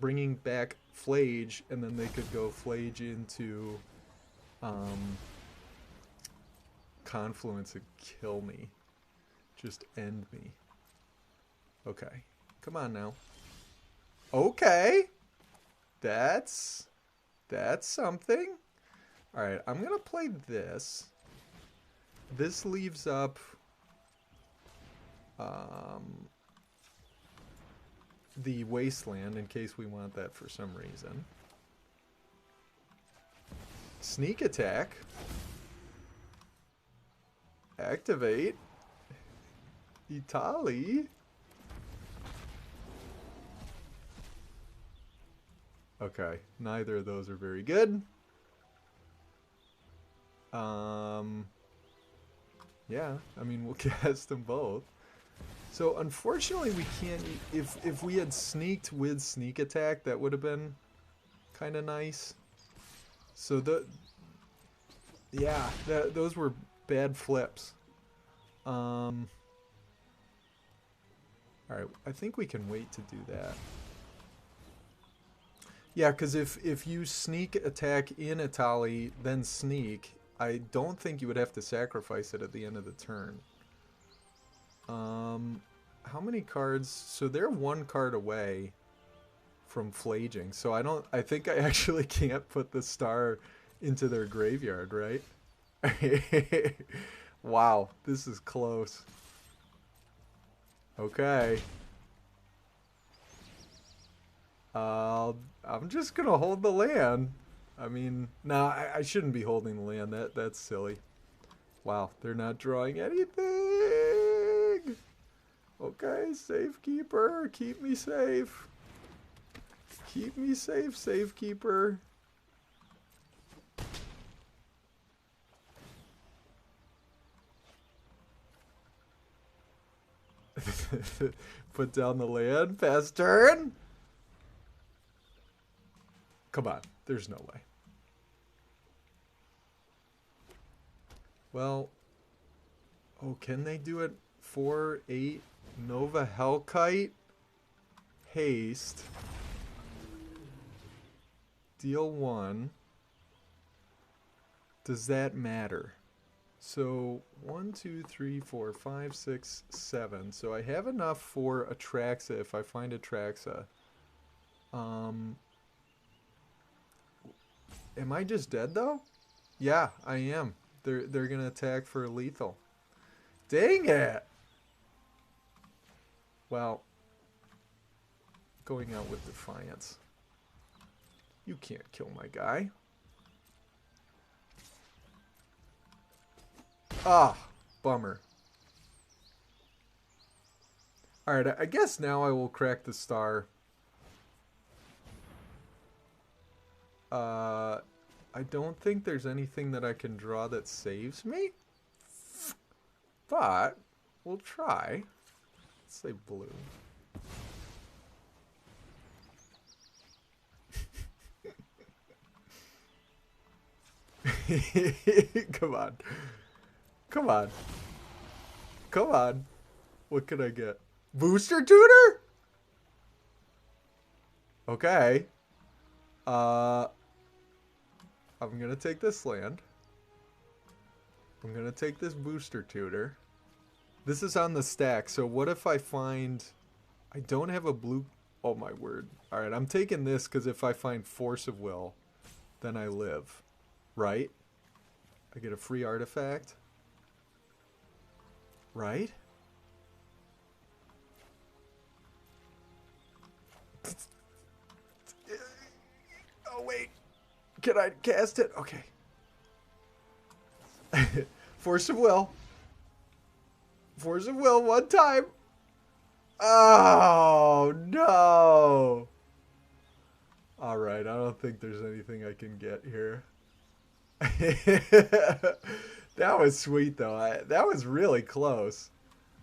Speaker 1: bringing back Flage, and then they could go Flage into Confluence would kill me. Just end me. Okay. Come on now. Okay. That's something. Alright, I'm going to play this. This leaves up the wasteland in case we want that for some reason. Sneak attack. Activate. Italy. Okay, neither of those are very good. Yeah, I mean, we'll cast them both. So unfortunately we can't, if we had sneaked with sneak attack, that would have been kind of nice. So yeah, those were bad flips. Alright, I think we can wait to do that. Yeah, because if you sneak attack in Italy, then sneak, I don't think you would have to sacrifice it at the end of the turn. How many cards? So they're one card away from flaging. So I think I actually can't put the star into their graveyard, right? Wow, this is close. Okay. I'm just gonna hold the land. I mean, nah, I shouldn't be holding the land. That's silly. Wow, they're not drawing anything. Okay, safekeeper, keep me safe. Keep me safe, safekeeper. Put down the land. Pass turn. Come on. There's no way. Well. Oh, can they do it? 4/8 Nova Hellkite. Haste. Deal 1. Does that matter? So 1, 2, 3, 4, 5, 6, 7. So I have enough for Atraxa if I find Atraxa. Am I just dead though? Yeah, I am. They're gonna attack for lethal. Dang it! Well, going out with Defiance. You can't kill my guy. Ah, bummer. Alright, I guess now I will crack the star. I don't think there's anything that I can draw that saves me. But, we'll try. Let's say blue. Come on. Come on. Come on. What can I get? Booster tutor? Okay. I'm gonna take this land. I'm gonna take this booster tutor. This is on the stack, so what if I find... I don't have a blue... Oh my word. Alright, I'm taking this because if I find Force of Will, then I live. Right? I get a free artifact. Right? Oh wait. Can I cast it? Okay. Force of Will. Force of Will one time. Oh no. Alright, I don't think there's anything I can get here. That was sweet though. That was really close.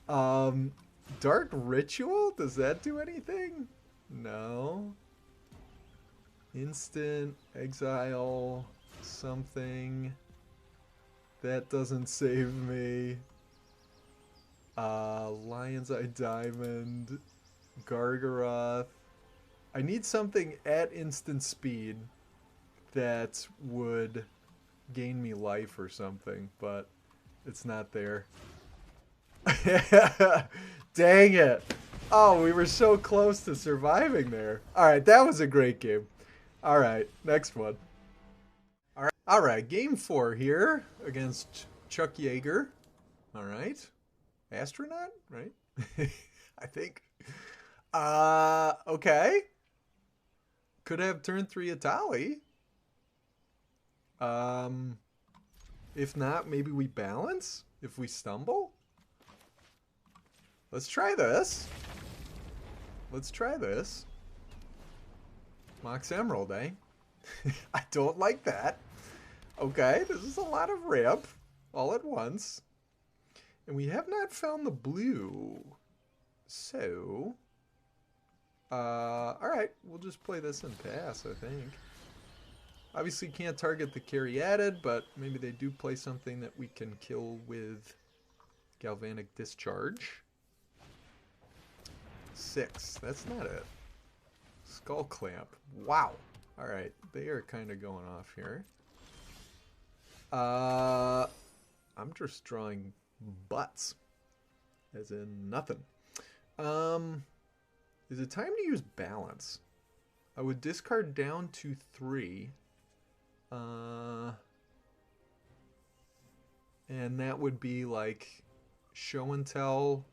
Speaker 1: Dark Ritual? Does that do anything? No. Instant exile something. That doesn't save me. Lion's Eye Diamond. Gargaroth. I need something at instant speed that would gain me life or something, but it's not there. Dang it. Oh, we were so close to surviving there. All right, that was a great game. All right, next one. All right, game 4 here against Chuck Yeager. All right. Astronaut, right? I think. Okay. Could have turn 3 Itali. If not, maybe we balance if we stumble. Let's try this. Let's try this. Mox Emerald, eh? I don't like that. Okay, this is a lot of ramp all at once. And we have not found the blue. So, alright, we'll just play this and pass, I think. Obviously can't target the Caryatid, but maybe they do play something that we can kill with Galvanic Discharge. 6, that's not it. Skull Clamp, wow. Alright, they are kind of going off here. I'm just drawing butts. As in nothing. Is it time to use balance? I would discard down to 3. And that would be like show and tell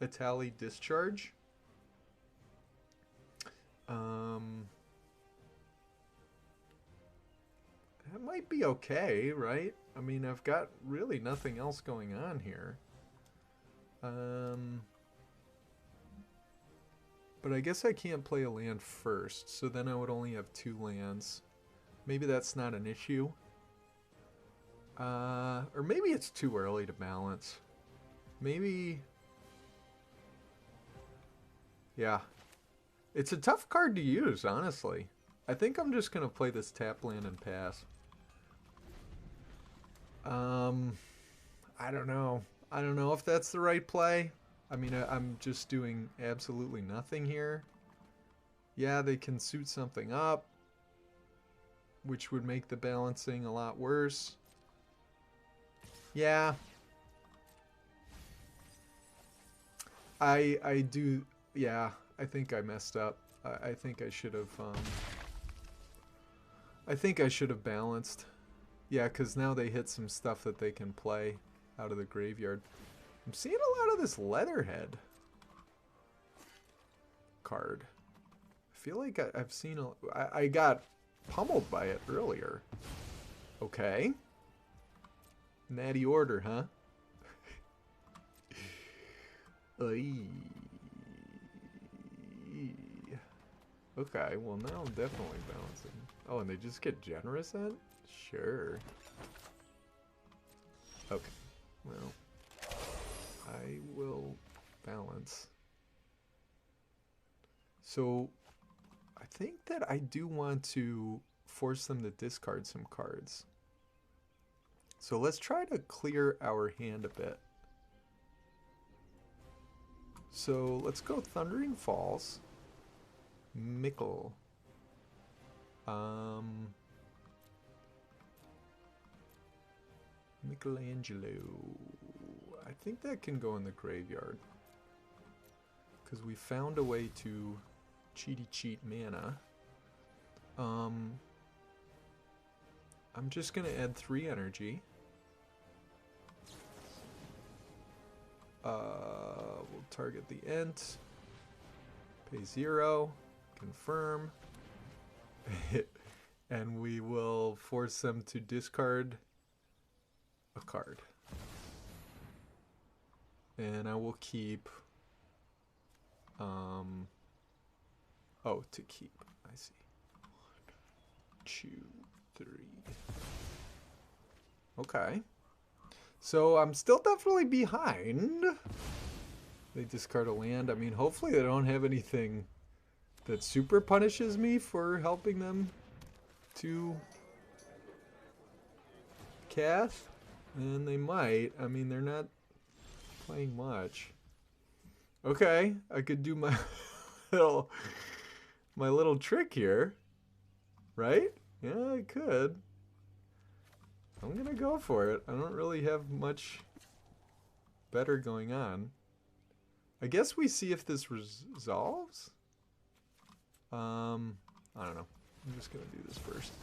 Speaker 1: Itali discharge. That might be okay, right? I mean, I've got really nothing else going on here. But I guess I can't play a land first, so then I would only have 2 lands. Maybe that's not an issue. Or maybe it's too early to balance. Maybe... Yeah. It's a tough card to use, honestly. I think I'm just going to play this tap land and pass. I don't know. I don't know if that's the right play. I mean, I'm just doing absolutely nothing here. Yeah, they can suit something up, which would make the balancing a lot worse. Yeah. I do, yeah, I think I messed up. I think I should have, balanced. Yeah, because now they hit some stuff that they can play out of the graveyard. I'm seeing a lot of this Leatherhead card. I feel like I've seen I got pummeled by it earlier. Okay. Natty order, huh? Okay, well now I'm definitely balancing. Oh, and they just get generous then? Sure. Okay, well, I will balance. So, I think that I do want to force them to discard some cards. So let's try to clear our hand a bit. So let's go Thundering Falls. Mickle. Michelangelo. I think that can go in the graveyard. Because we found a way to cheat mana. I'm just going to add 3 energy. We'll target the Ent. Pay 0. Confirm. And we will force them to discard a card. And I will keep... oh, to keep. I see. 1, 2, 3. Okay. So I'm still definitely behind. They discard a land. I mean, hopefully they don't have anything that super punishes me for helping them to cast. And they might. I mean, they're not playing much. Okay, I could do my little trick here. Right? Yeah, I could. I'm gonna go for it. I don't really have much better going on. I guess we see if this resolves. I don't know. I'm just gonna do this first.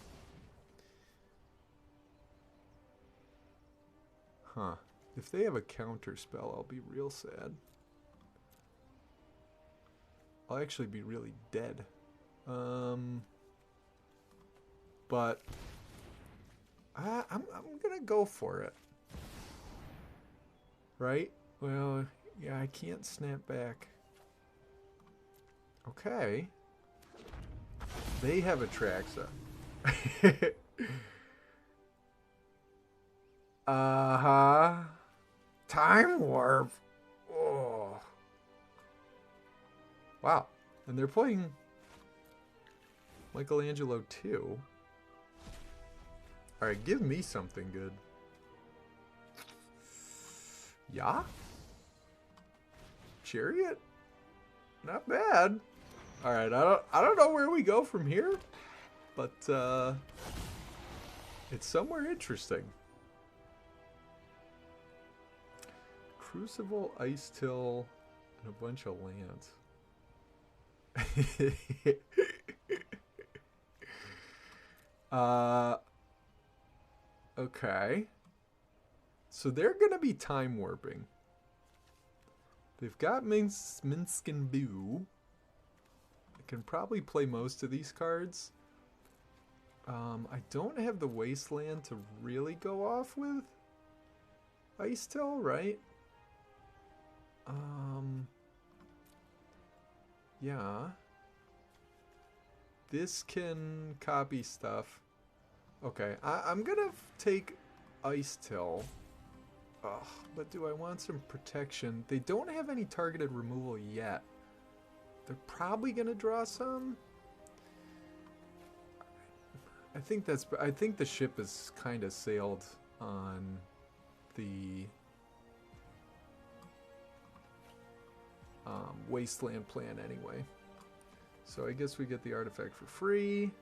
Speaker 1: Huh. If they have a counter spell, I'll be real sad. I'll actually be really dead. But I'm gonna go for it. Right? Well, yeah, I can't snap back. Okay. They have a Traxa. Uh-huh. Time warp. Oh. Wow. And they're playing Michelangelo too. Alright, give me something good. Yeah? Chariot? Not bad. Alright, I don't know where we go from here, but it's somewhere interesting. Crucible, Ice Till, and a bunch of lands. Okay. So they're gonna be time warping. They've got Minsk and Boo. I can probably play most of these cards. I don't have the Wasteland to really go off with. Ice Till, right? Yeah. This can copy stuff. Okay, I'm gonna take Ice Till. Ugh, but do I want some protection? They don't have any targeted removal yet. They're probably gonna draw some. I think the ship is kind of sailed on the Wasteland plan anyway. So I guess we get the artifact for free.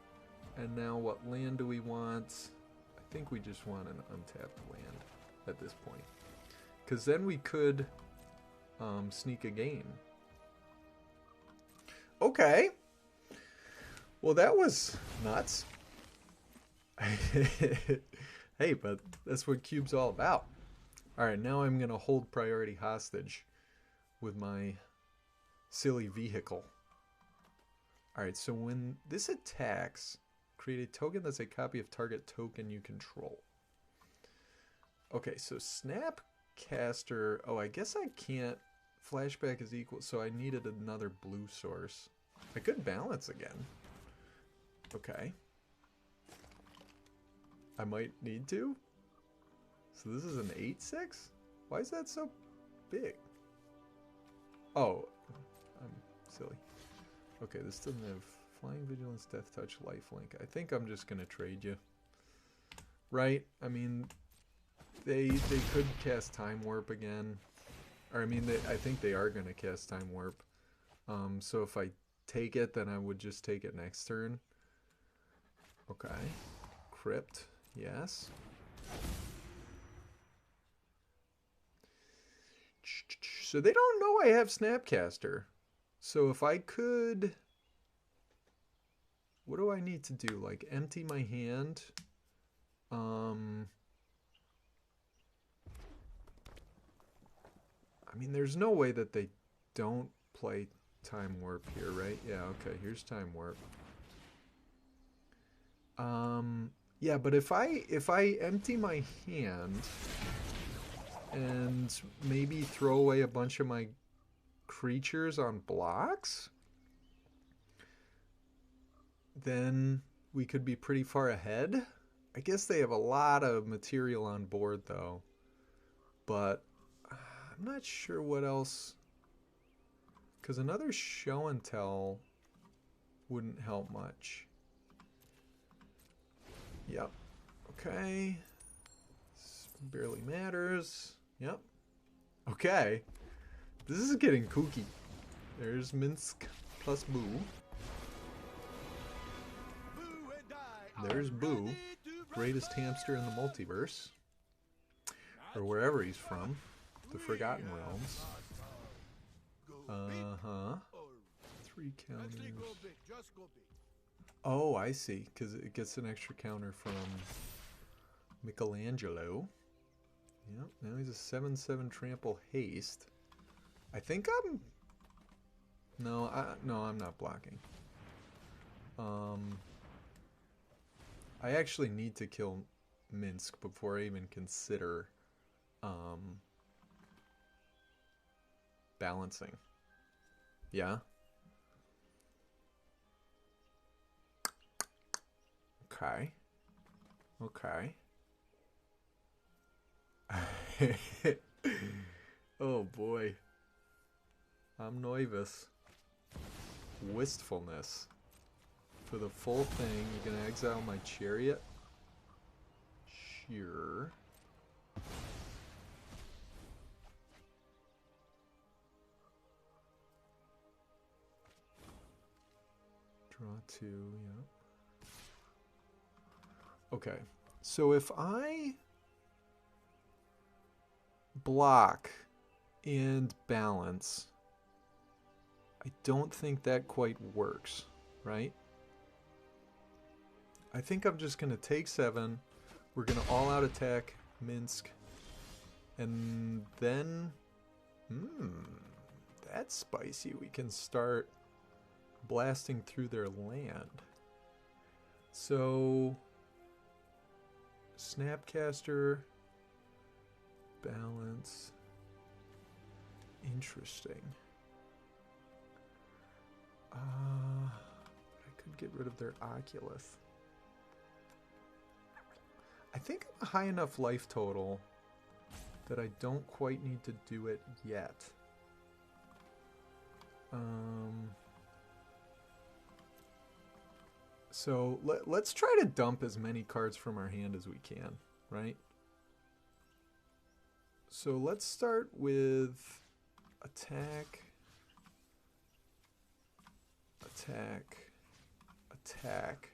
Speaker 1: And now what land do we want? I think we just want an untapped land at this point. Because then we could sneak a game. Okay. Well, that was nuts. Hey, but that's what Cube's all about. Alright, now I'm going to hold priority hostage with my silly vehicle. Alright, so when this attacks, create a token that's a copy of target token you control. Okay, so Snapcaster... Oh, I guess I can't... Flashback is equal, so I needed another blue source. I could balance again. Okay. I might need to. So this is an 8/6? Why is that so big? Oh, I'm silly. Okay, this doesn't have Flying Vigilance, Death Touch, Lifelink. I think I'm just gonna trade you. Right? I mean, they could cast Time Warp again. Or I mean, I think they are gonna cast Time Warp. So if I take it, then I would just take it next turn. Okay. Crypt. Yes. So they don't know I have Snapcaster. So if I could... What do I need to do? Like, empty my hand? I mean, there's no way that they don't play Time Warp here, right? Yeah, okay, here's Time Warp. Yeah, but if I empty my hand and maybe throw away a bunch of my creatures on blocks, then we could be pretty far ahead. I guess they have a lot of material on board though, but I'm not sure what else, because another show and tell wouldn't help much. Yep. Okay. This barely matters. Yep. Okay. This is getting kooky. There's Minsk plus Boo. There's Boo. greatest hamster in the multiverse. Or wherever he's from. The Forgotten Realms. Uh-huh. 3 counters. Oh, I see. Because it gets an extra counter from Michelangelo. Yep, now he's a 7/7 trample haste. I think I'm... No, I'm not blocking. I actually need to kill Minsk before I even consider balancing. Yeah? Okay. Okay. Oh boy. I'm nervous. Wistfulness. For the full thing, you're gonna exile my chariot? Sure. Draw 2, yeah. Okay, so if I block and balance, I don't think that quite works, right? I think I'm just going to take 7. We're going to all-out attack Minsk. And then... that's spicy. We can start blasting through their land. So... Snapcaster... Balance... Interesting. I could get rid of their Oculus. I think I'm a high enough life total that I don't quite need to do it yet. So let's try to dump as many cards from our hand as we can, right? So let's start with attack, attack, attack.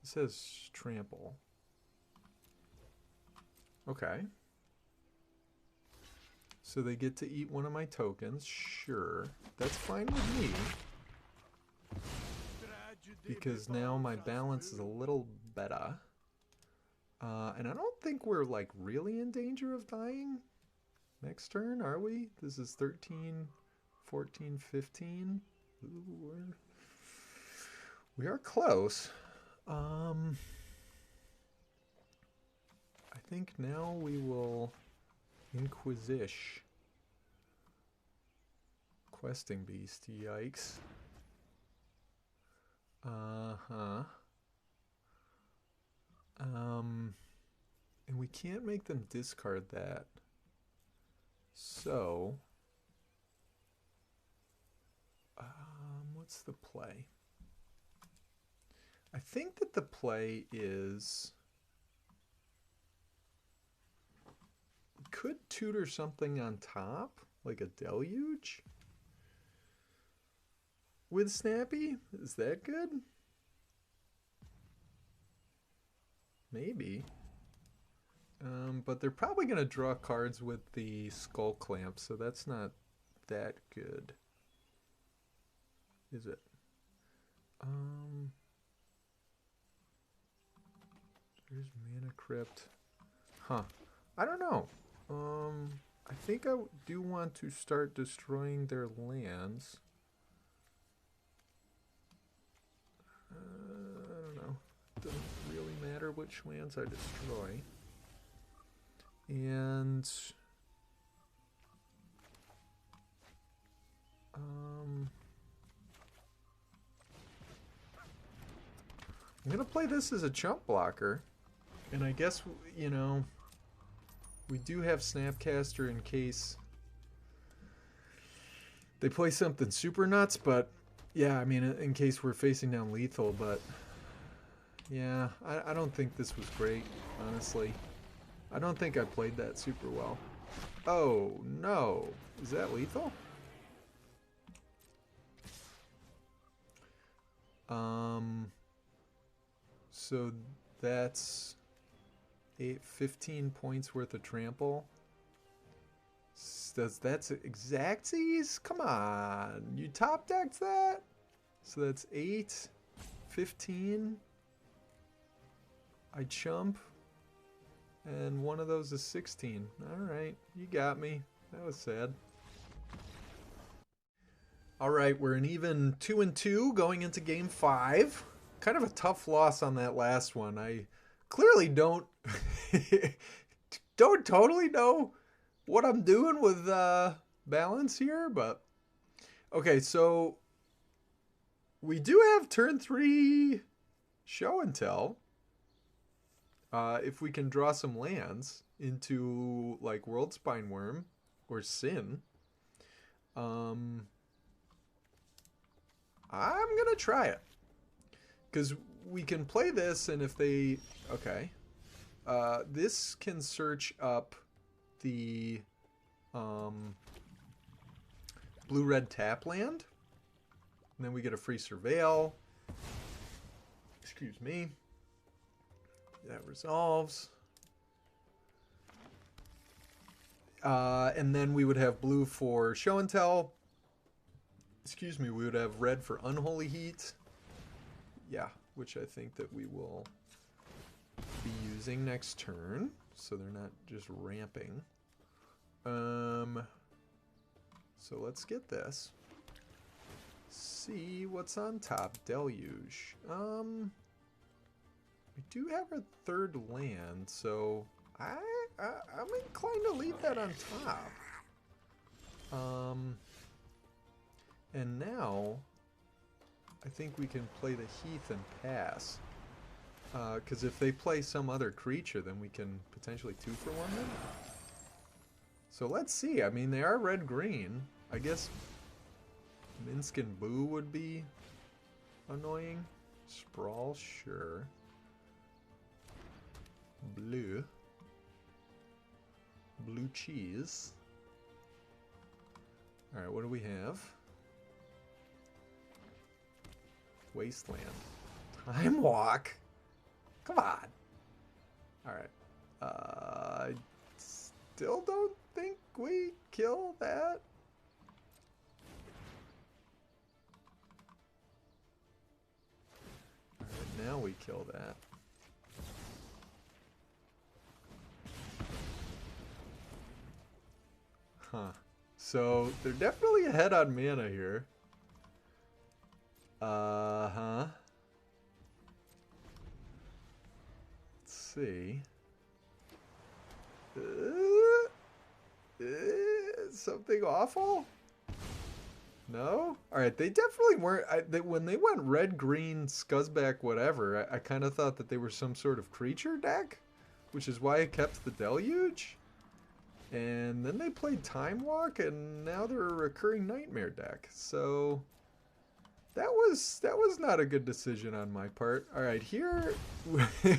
Speaker 1: It says trample. Okay. So they get to eat one of my tokens. Sure. That's fine with me. Because now my balance is a little better. And I don't think we're like really in danger of dying next turn, are we? This is 13, 14, 15. Ooh, we are close. I think now we will Inquisish. Questing beast, yikes. And we can't make them discard that. So, what's the play? I think that the play is we could tutor something on top, like a deluge with Snappy. Is that good? Maybe. But they're probably going to draw cards with the Skull Clamp, so that's not that good. Is it? There's Mana Crypt. Huh. I don't know. I think I do want to start destroying their lands. I don't know. Doesn't really matter which lands I destroy. And I'm gonna play this as a chump blocker, and I guess, you know, we do have Snapcaster in case they play something super nuts, but yeah, I mean, in case we're facing down lethal, but yeah, I don't think this was great, honestly. I don't think I played that super well. Oh, no. Is that lethal? So that's 15 points worth of trample. That's exactsies? Come on. You top decked that? So that's 8, 15. I chump. And one of those is 16. Alright, you got me. That was sad. Alright, we're an even 2-2 going into game 5. Kind of a tough loss on that last one. I clearly don't totally know what I'm doing with balance here, but okay, so we do have turn 3 show and tell. If we can draw some lands into like World Spineworm or Sin, I'm gonna try it because we can play this, and if they this can search up the blue-red tap land, and then we get a free surveil. Excuse me. That resolves. And then we would have blue for show and tell. Excuse me, we would have red for unholy heat. Yeah, which I think that we will be using next turn, so they're not just ramping. So let's get this. See what's on top. Deluge. We do have a third land, so I'm inclined to leave that on top. And now I think we can play the Heath and pass. Because if they play some other creature, then we can potentially 2-for-1 them. So let's see. I mean, they are red-green. I guess Minsk and Boo would be annoying. Sprawl, sure. Blue cheese. Alright, what do we have? Wasteland. Time Walk? Come on. Alright. I still don't think we kill that. Alright, now we kill that. Huh. So they're definitely ahead on mana here. Let's see. Something awful? No? Alright, they definitely weren't. When they went red, green, Scuzzback, whatever, I kind of thought that they were some sort of creature deck, which is why I kept the Deluge. And then they played Time Walk, and now they're a recurring nightmare deck. So that was not a good decision on my part. All right, here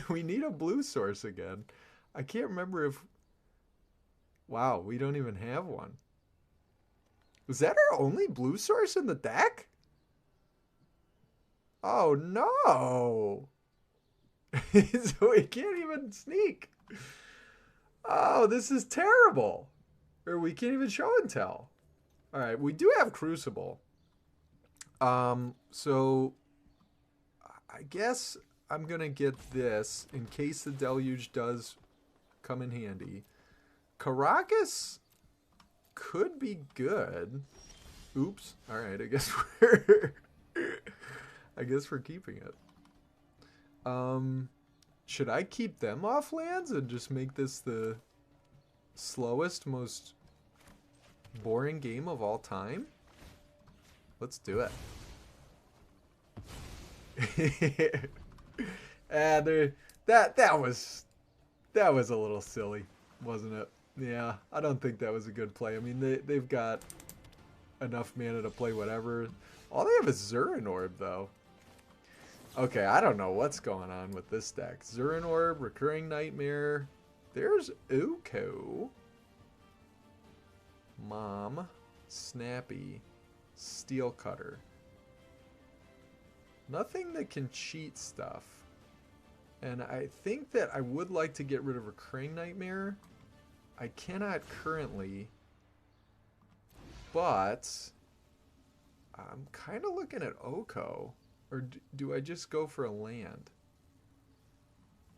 Speaker 1: we need a blue source again. I can't remember if... Wow, we don't even have one. Was that our only blue source in the deck? Oh no! So we can't even sneak. Oh, this is terrible. Or we can't even show and tell. Alright, we do have Crucible. So I guess I'm gonna get this in case the Deluge does come in handy. Caracas could be good. Oops. Alright, I guess we're keeping it. Should I keep them off lands and just make this the slowest, most boring game of all time? Let's do it. That was a little silly, wasn't it? Yeah, I don't think that was a good play. I mean, they've got enough mana to play whatever. All they have is Zurin Orb, though. Okay, I don't know what's going on with this deck. Zurin Orb, Recurring Nightmare. There's Uko. Mom. Snappy. Steel Cutter. Nothing that can cheat stuff. And I think that I would like to get rid of Recurring Nightmare. I cannot currently, but I'm kind of looking at Oko. Or do I just go for a land?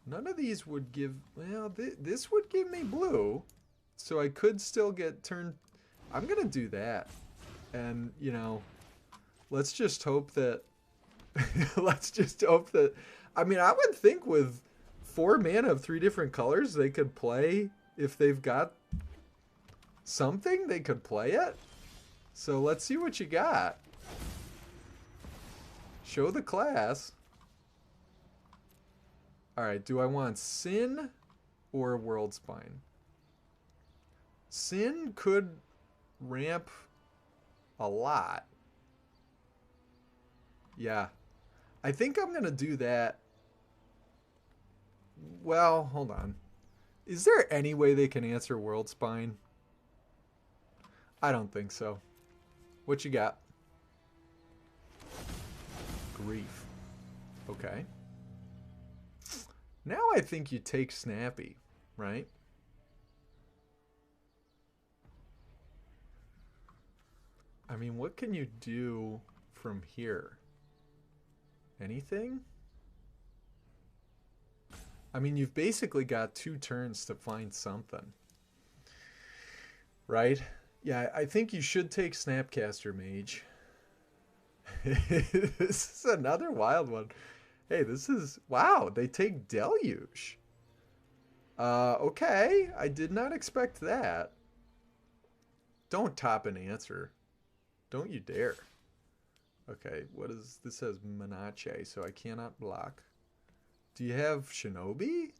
Speaker 1: None of these would give... Well, this would give me blue. So I could still get turned... I'm going to do that. And, you know, let's just hope that... let's just hope that... I mean, I would think with 4 mana of 3 different colors, they could play... If they've got something, they could play it. So let's see what you got. Show the class. Alright, do I want Sin or World Spine? Sin could ramp a lot. Yeah. I think I'm going to do that. Well, hold on. Is there any way they can answer World Spine? I don't think so. What you got? Grief. Okay. Now I think you take Snappy, right? I mean, what can you do from here? Anything? I mean, you've basically got 2 turns to find something. Right? Yeah, I think you should take Snapcaster Mage. This is another wild one. Hey, this is... Wow, they take Deluge. Okay. I did not expect that. Don't top an answer. Don't you dare. Okay, what is... This says Menache, so I cannot block. Do you have Shinobi?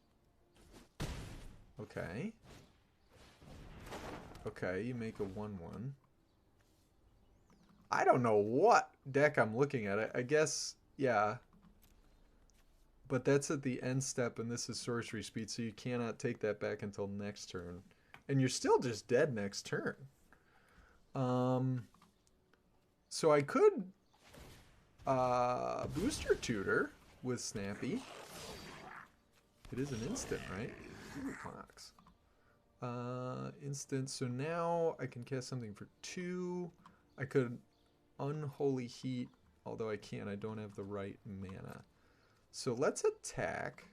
Speaker 1: Okay. Okay, you make a 1/1. I don't know what deck I'm looking at. I guess, yeah. But that's at the end step, and this is sorcery speed, so you cannot take that back until next turn. And you're still just dead next turn. So I could booster tutor with Snappy. It is an instant, right? Ooh, Fox. Instant. So now I can cast something for 2. I could Unholy Heat, although I can't. I don't have the right mana. So let's attack.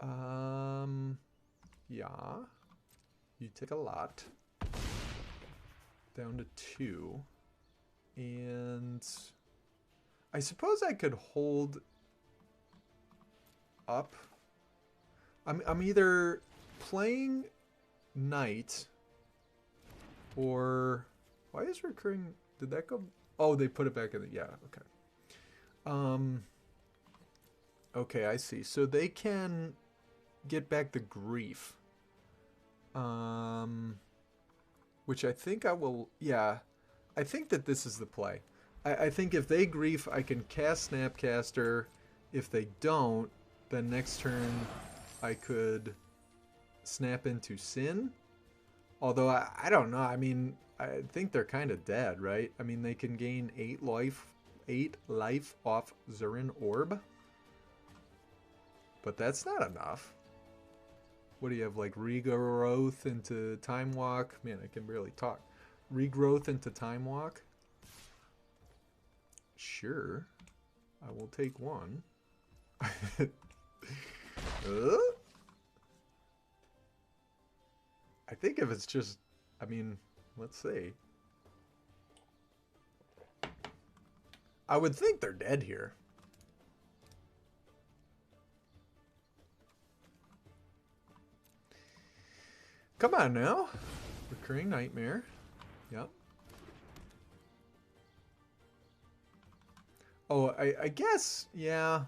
Speaker 1: Yeah. You take a lot. Down to 2. And I suppose I could hold up. I'm either playing Knight or... Why is recurring... Did that go... Oh, they put it back in the... Yeah, okay. Okay, I see. So they can get back the Grief. Which I think I will... Yeah, I think that this is the play. I think if they Grief, I can cast Snapcaster. If they don't, then next turn I could snap into Sin. Although I don't know. I mean, I think they're kind of dead, right? I mean, they can gain 8 life off Zurin Orb. But that's not enough. What do you have, like regrowth into Time Walk? Man, I can barely talk. Regrowth into Time Walk? Sure. I will take 1. I think if it's just... I mean, let's see. I would think they're dead here. Come on now. Recurring Nightmare. Yep. Oh, I guess, yeah.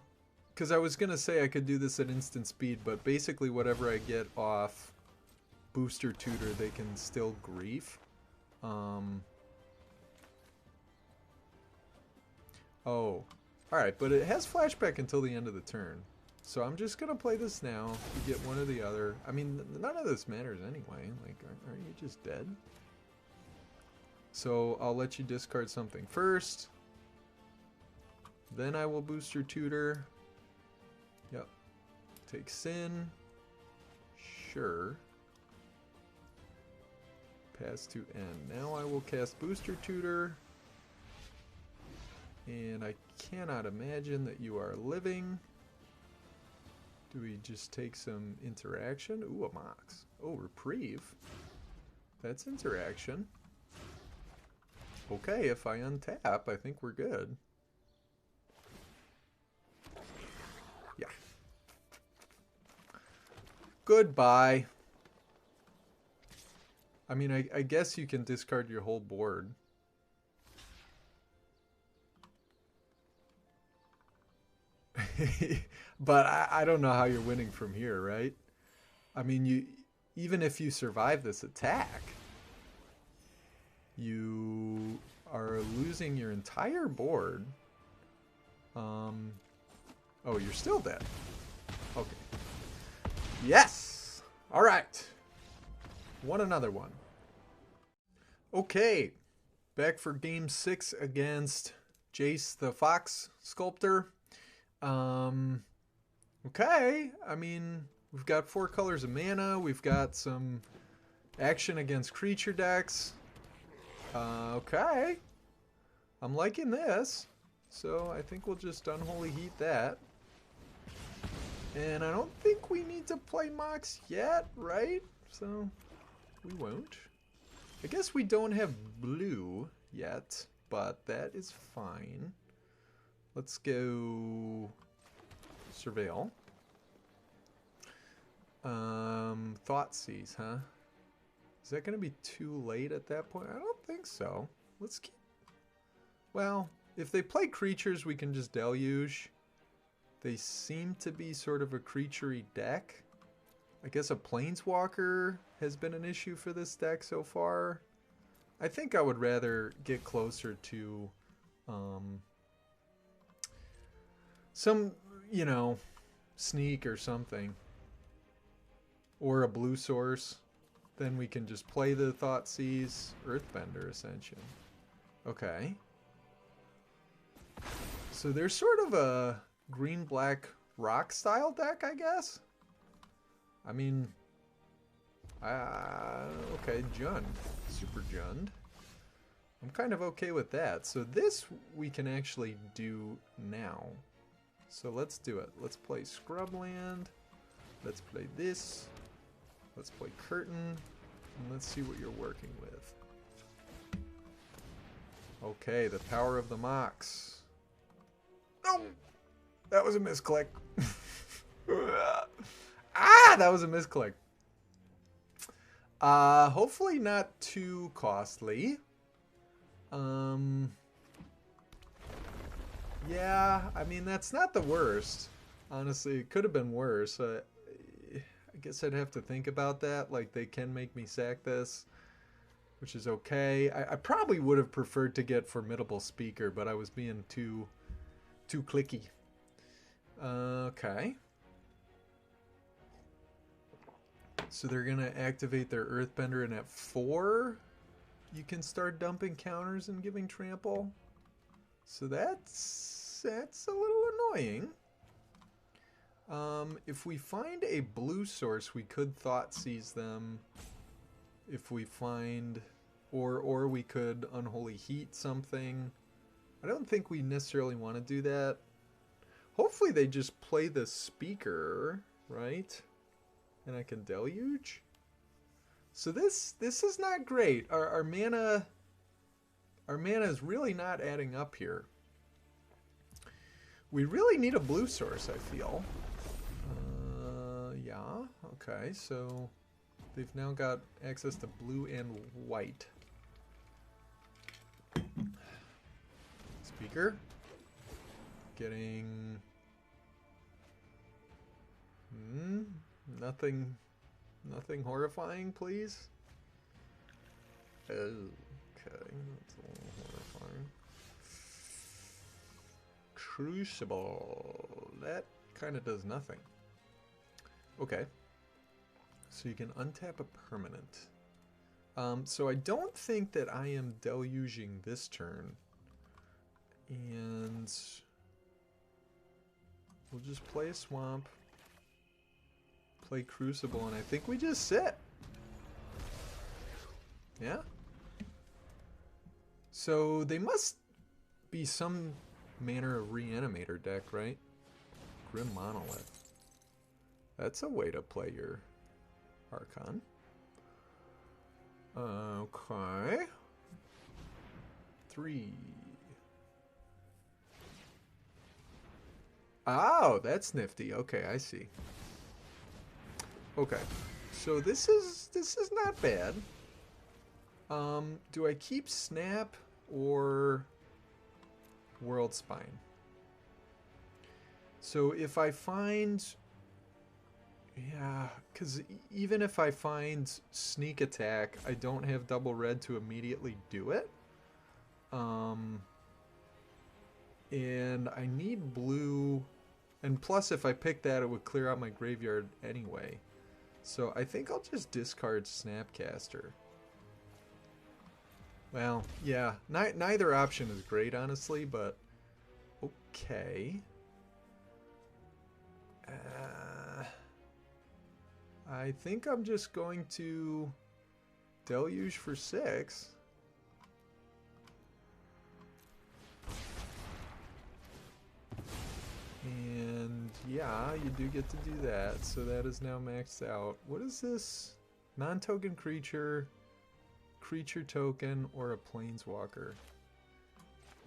Speaker 1: Because I was going to say I could do this at instant speed, but basically whatever I get off Booster Tutor, they can still Grief. Oh. Alright, but it has flashback until the end of the turn. So I'm just going to play this now. You get one or the other. I mean, none of this matters anyway. Like, aren't you just dead? So I'll let you discard something first. Then I will boost your tutor. Yep. Take Sin. Sure. Pass to end. Now I will cast Booster Tutor. And I cannot imagine that you are living. Do we just take some interaction? Ooh, a Mox. Oh, Reprieve. That's interaction. Okay, if I untap, I think we're good. Yeah. Goodbye. I mean, I guess you can discard your whole board. But I don't know how you're winning from here, right? I mean, even if you survive this attack, you are losing your entire board. Oh, you're still dead. Okay. Yes! All right. Won another one. Okay. Back for game 6 against Jace the Fox Sculptor. Okay, I mean, we've got 4 colors of mana. We've got some action against creature decks. Okay. I'm liking this. So I think we'll just Unholy Heat that. And I don't think we need to play Mox yet, right? So we won't. I guess we don't have blue yet, but that is fine. Let's go Surveil. Thoughtseize, huh? Is that going to be too late at that point? I don't think so. Let's keep... Well, if they play creatures, we can just Deluge. They seem to be sort of a creature-y deck. I guess a Planeswalker has been an issue for this deck so far. I think I would rather get closer to... some, you know, sneak or something. Or a blue source. Then we can just play the Thoughtseize Earthbender Ascension. Okay. So there's sort of a green-black rock style deck, I guess? I mean... okay, Jund. Super Jund. I'm kind of okay with that. So this we can actually do now. So let's do it. Let's play Scrubland. Let's play this. Let's play Curtain. And let's see what you're working with. Okay, the power of the Mox. Oh! That was a misclick. Ah! That was a misclick. Hopefully not too costly. Yeah, I mean, that's not the worst. Honestly, it could have been worse. I guess I'd have to think about that. Like, they can make me sack this, which is okay. I probably would have preferred to get Formidable Speaker, but I was being too clicky. Okay. So they're going to activate their Earthbender, and at 4, you can start dumping counters and giving trample. So that's a little annoying. If we find a blue source, we could Thoughtseize them. If we find... Or we could Unholy Heat something. I don't think we necessarily want to do that. Hopefully they just play the Speaker, right? And I can Deluge? So this is not great. Our mana is really not adding up here. We really need a blue source, I feel. Yeah, okay, so they've now got access to blue and white. Speaker. Getting... Nothing horrifying, please? Okay, that's a little horrifying. Crucible. That kind of does nothing. Okay. So you can untap a permanent. So I don't think that I am deluging this turn. And we'll just play a swamp. Play Crucible, and I think we just sit. Yeah? So they must be some manner of reanimator deck, right? Grim Monolith. That's a way to play your Archon. Okay. 3. Oh, that's nifty. Okay, I see. Okay. So this is not bad. Do I keep Snap or World Spine? So if I find, yeah, because even if I find Sneak Attack, I don't have double red to immediately do it. And I need blue, and plus if I pick that, it would clear out my graveyard anyway. So I think I'll just discard Snapcaster. Well, yeah, neither option is great, honestly, but okay. I think I'm just going to Deluge for 6. And yeah, you do get to do that. So that is now maxed out. What is this? Non-token creature, creature token, or a planeswalker.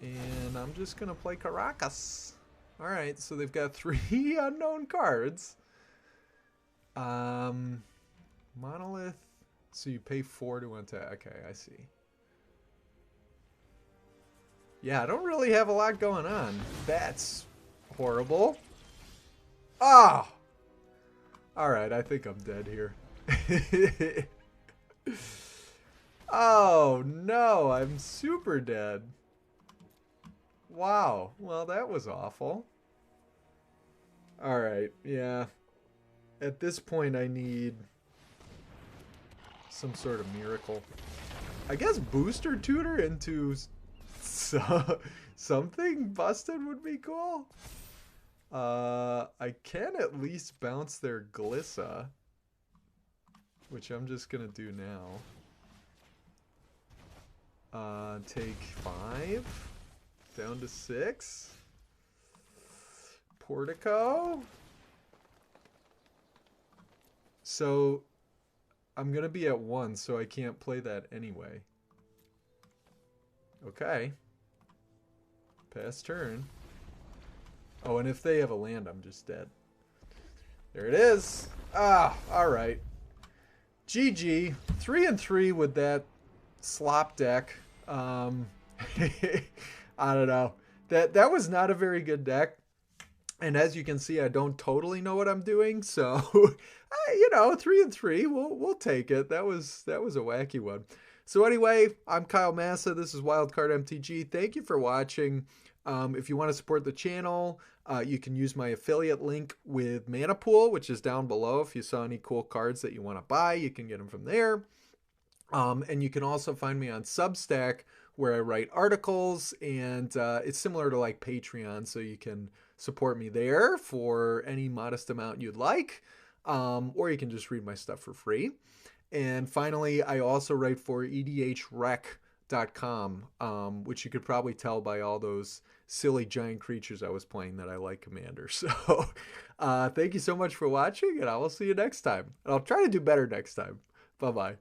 Speaker 1: And I'm just going to play Caracas. Alright, so they've got 3 unknown cards. Monolith. So you pay 4 to attack. Okay, I see. Yeah, I don't really have a lot going on. That's horrible. Ah! Alright, I think I'm dead here. Oh, no, I'm super dead. Wow, well, that was awful. Alright, yeah. At this point, I need some sort of miracle. I guess Booster Tutor into something busted would be cool. I can at least bounce their Glissa, which I'm just gonna do now. Take 5 down to 6. Portico. So I'm gonna be at 1, so I can't play that anyway. Okay. Pass turn. Oh, and if they have a land, I'm just dead. There it is. Ah, alright. GG. 3-3 with that slop deck. I don't know. That was not a very good deck. And as you can see, I don't totally know what I'm doing. So, you know, 3-3, we'll take it. That was a wacky one. So anyway, I'm Kyle Massa. This is Wildcard MTG. Thank you for watching. If you want to support the channel, you can use my affiliate link with Mana Pool, which is down below. If you saw any cool cards that you want to buy, you can get them from there. And you can also find me on Substack, where I write articles, and it's similar to like Patreon, so you can support me there for any modest amount you'd like, or you can just read my stuff for free. And finally, I also write for edhrec.com, which you could probably tell by all those silly giant creatures I was playing that I like Commander. So thank you so much for watching, and I will see you next time. And I'll try to do better next time. Bye-bye.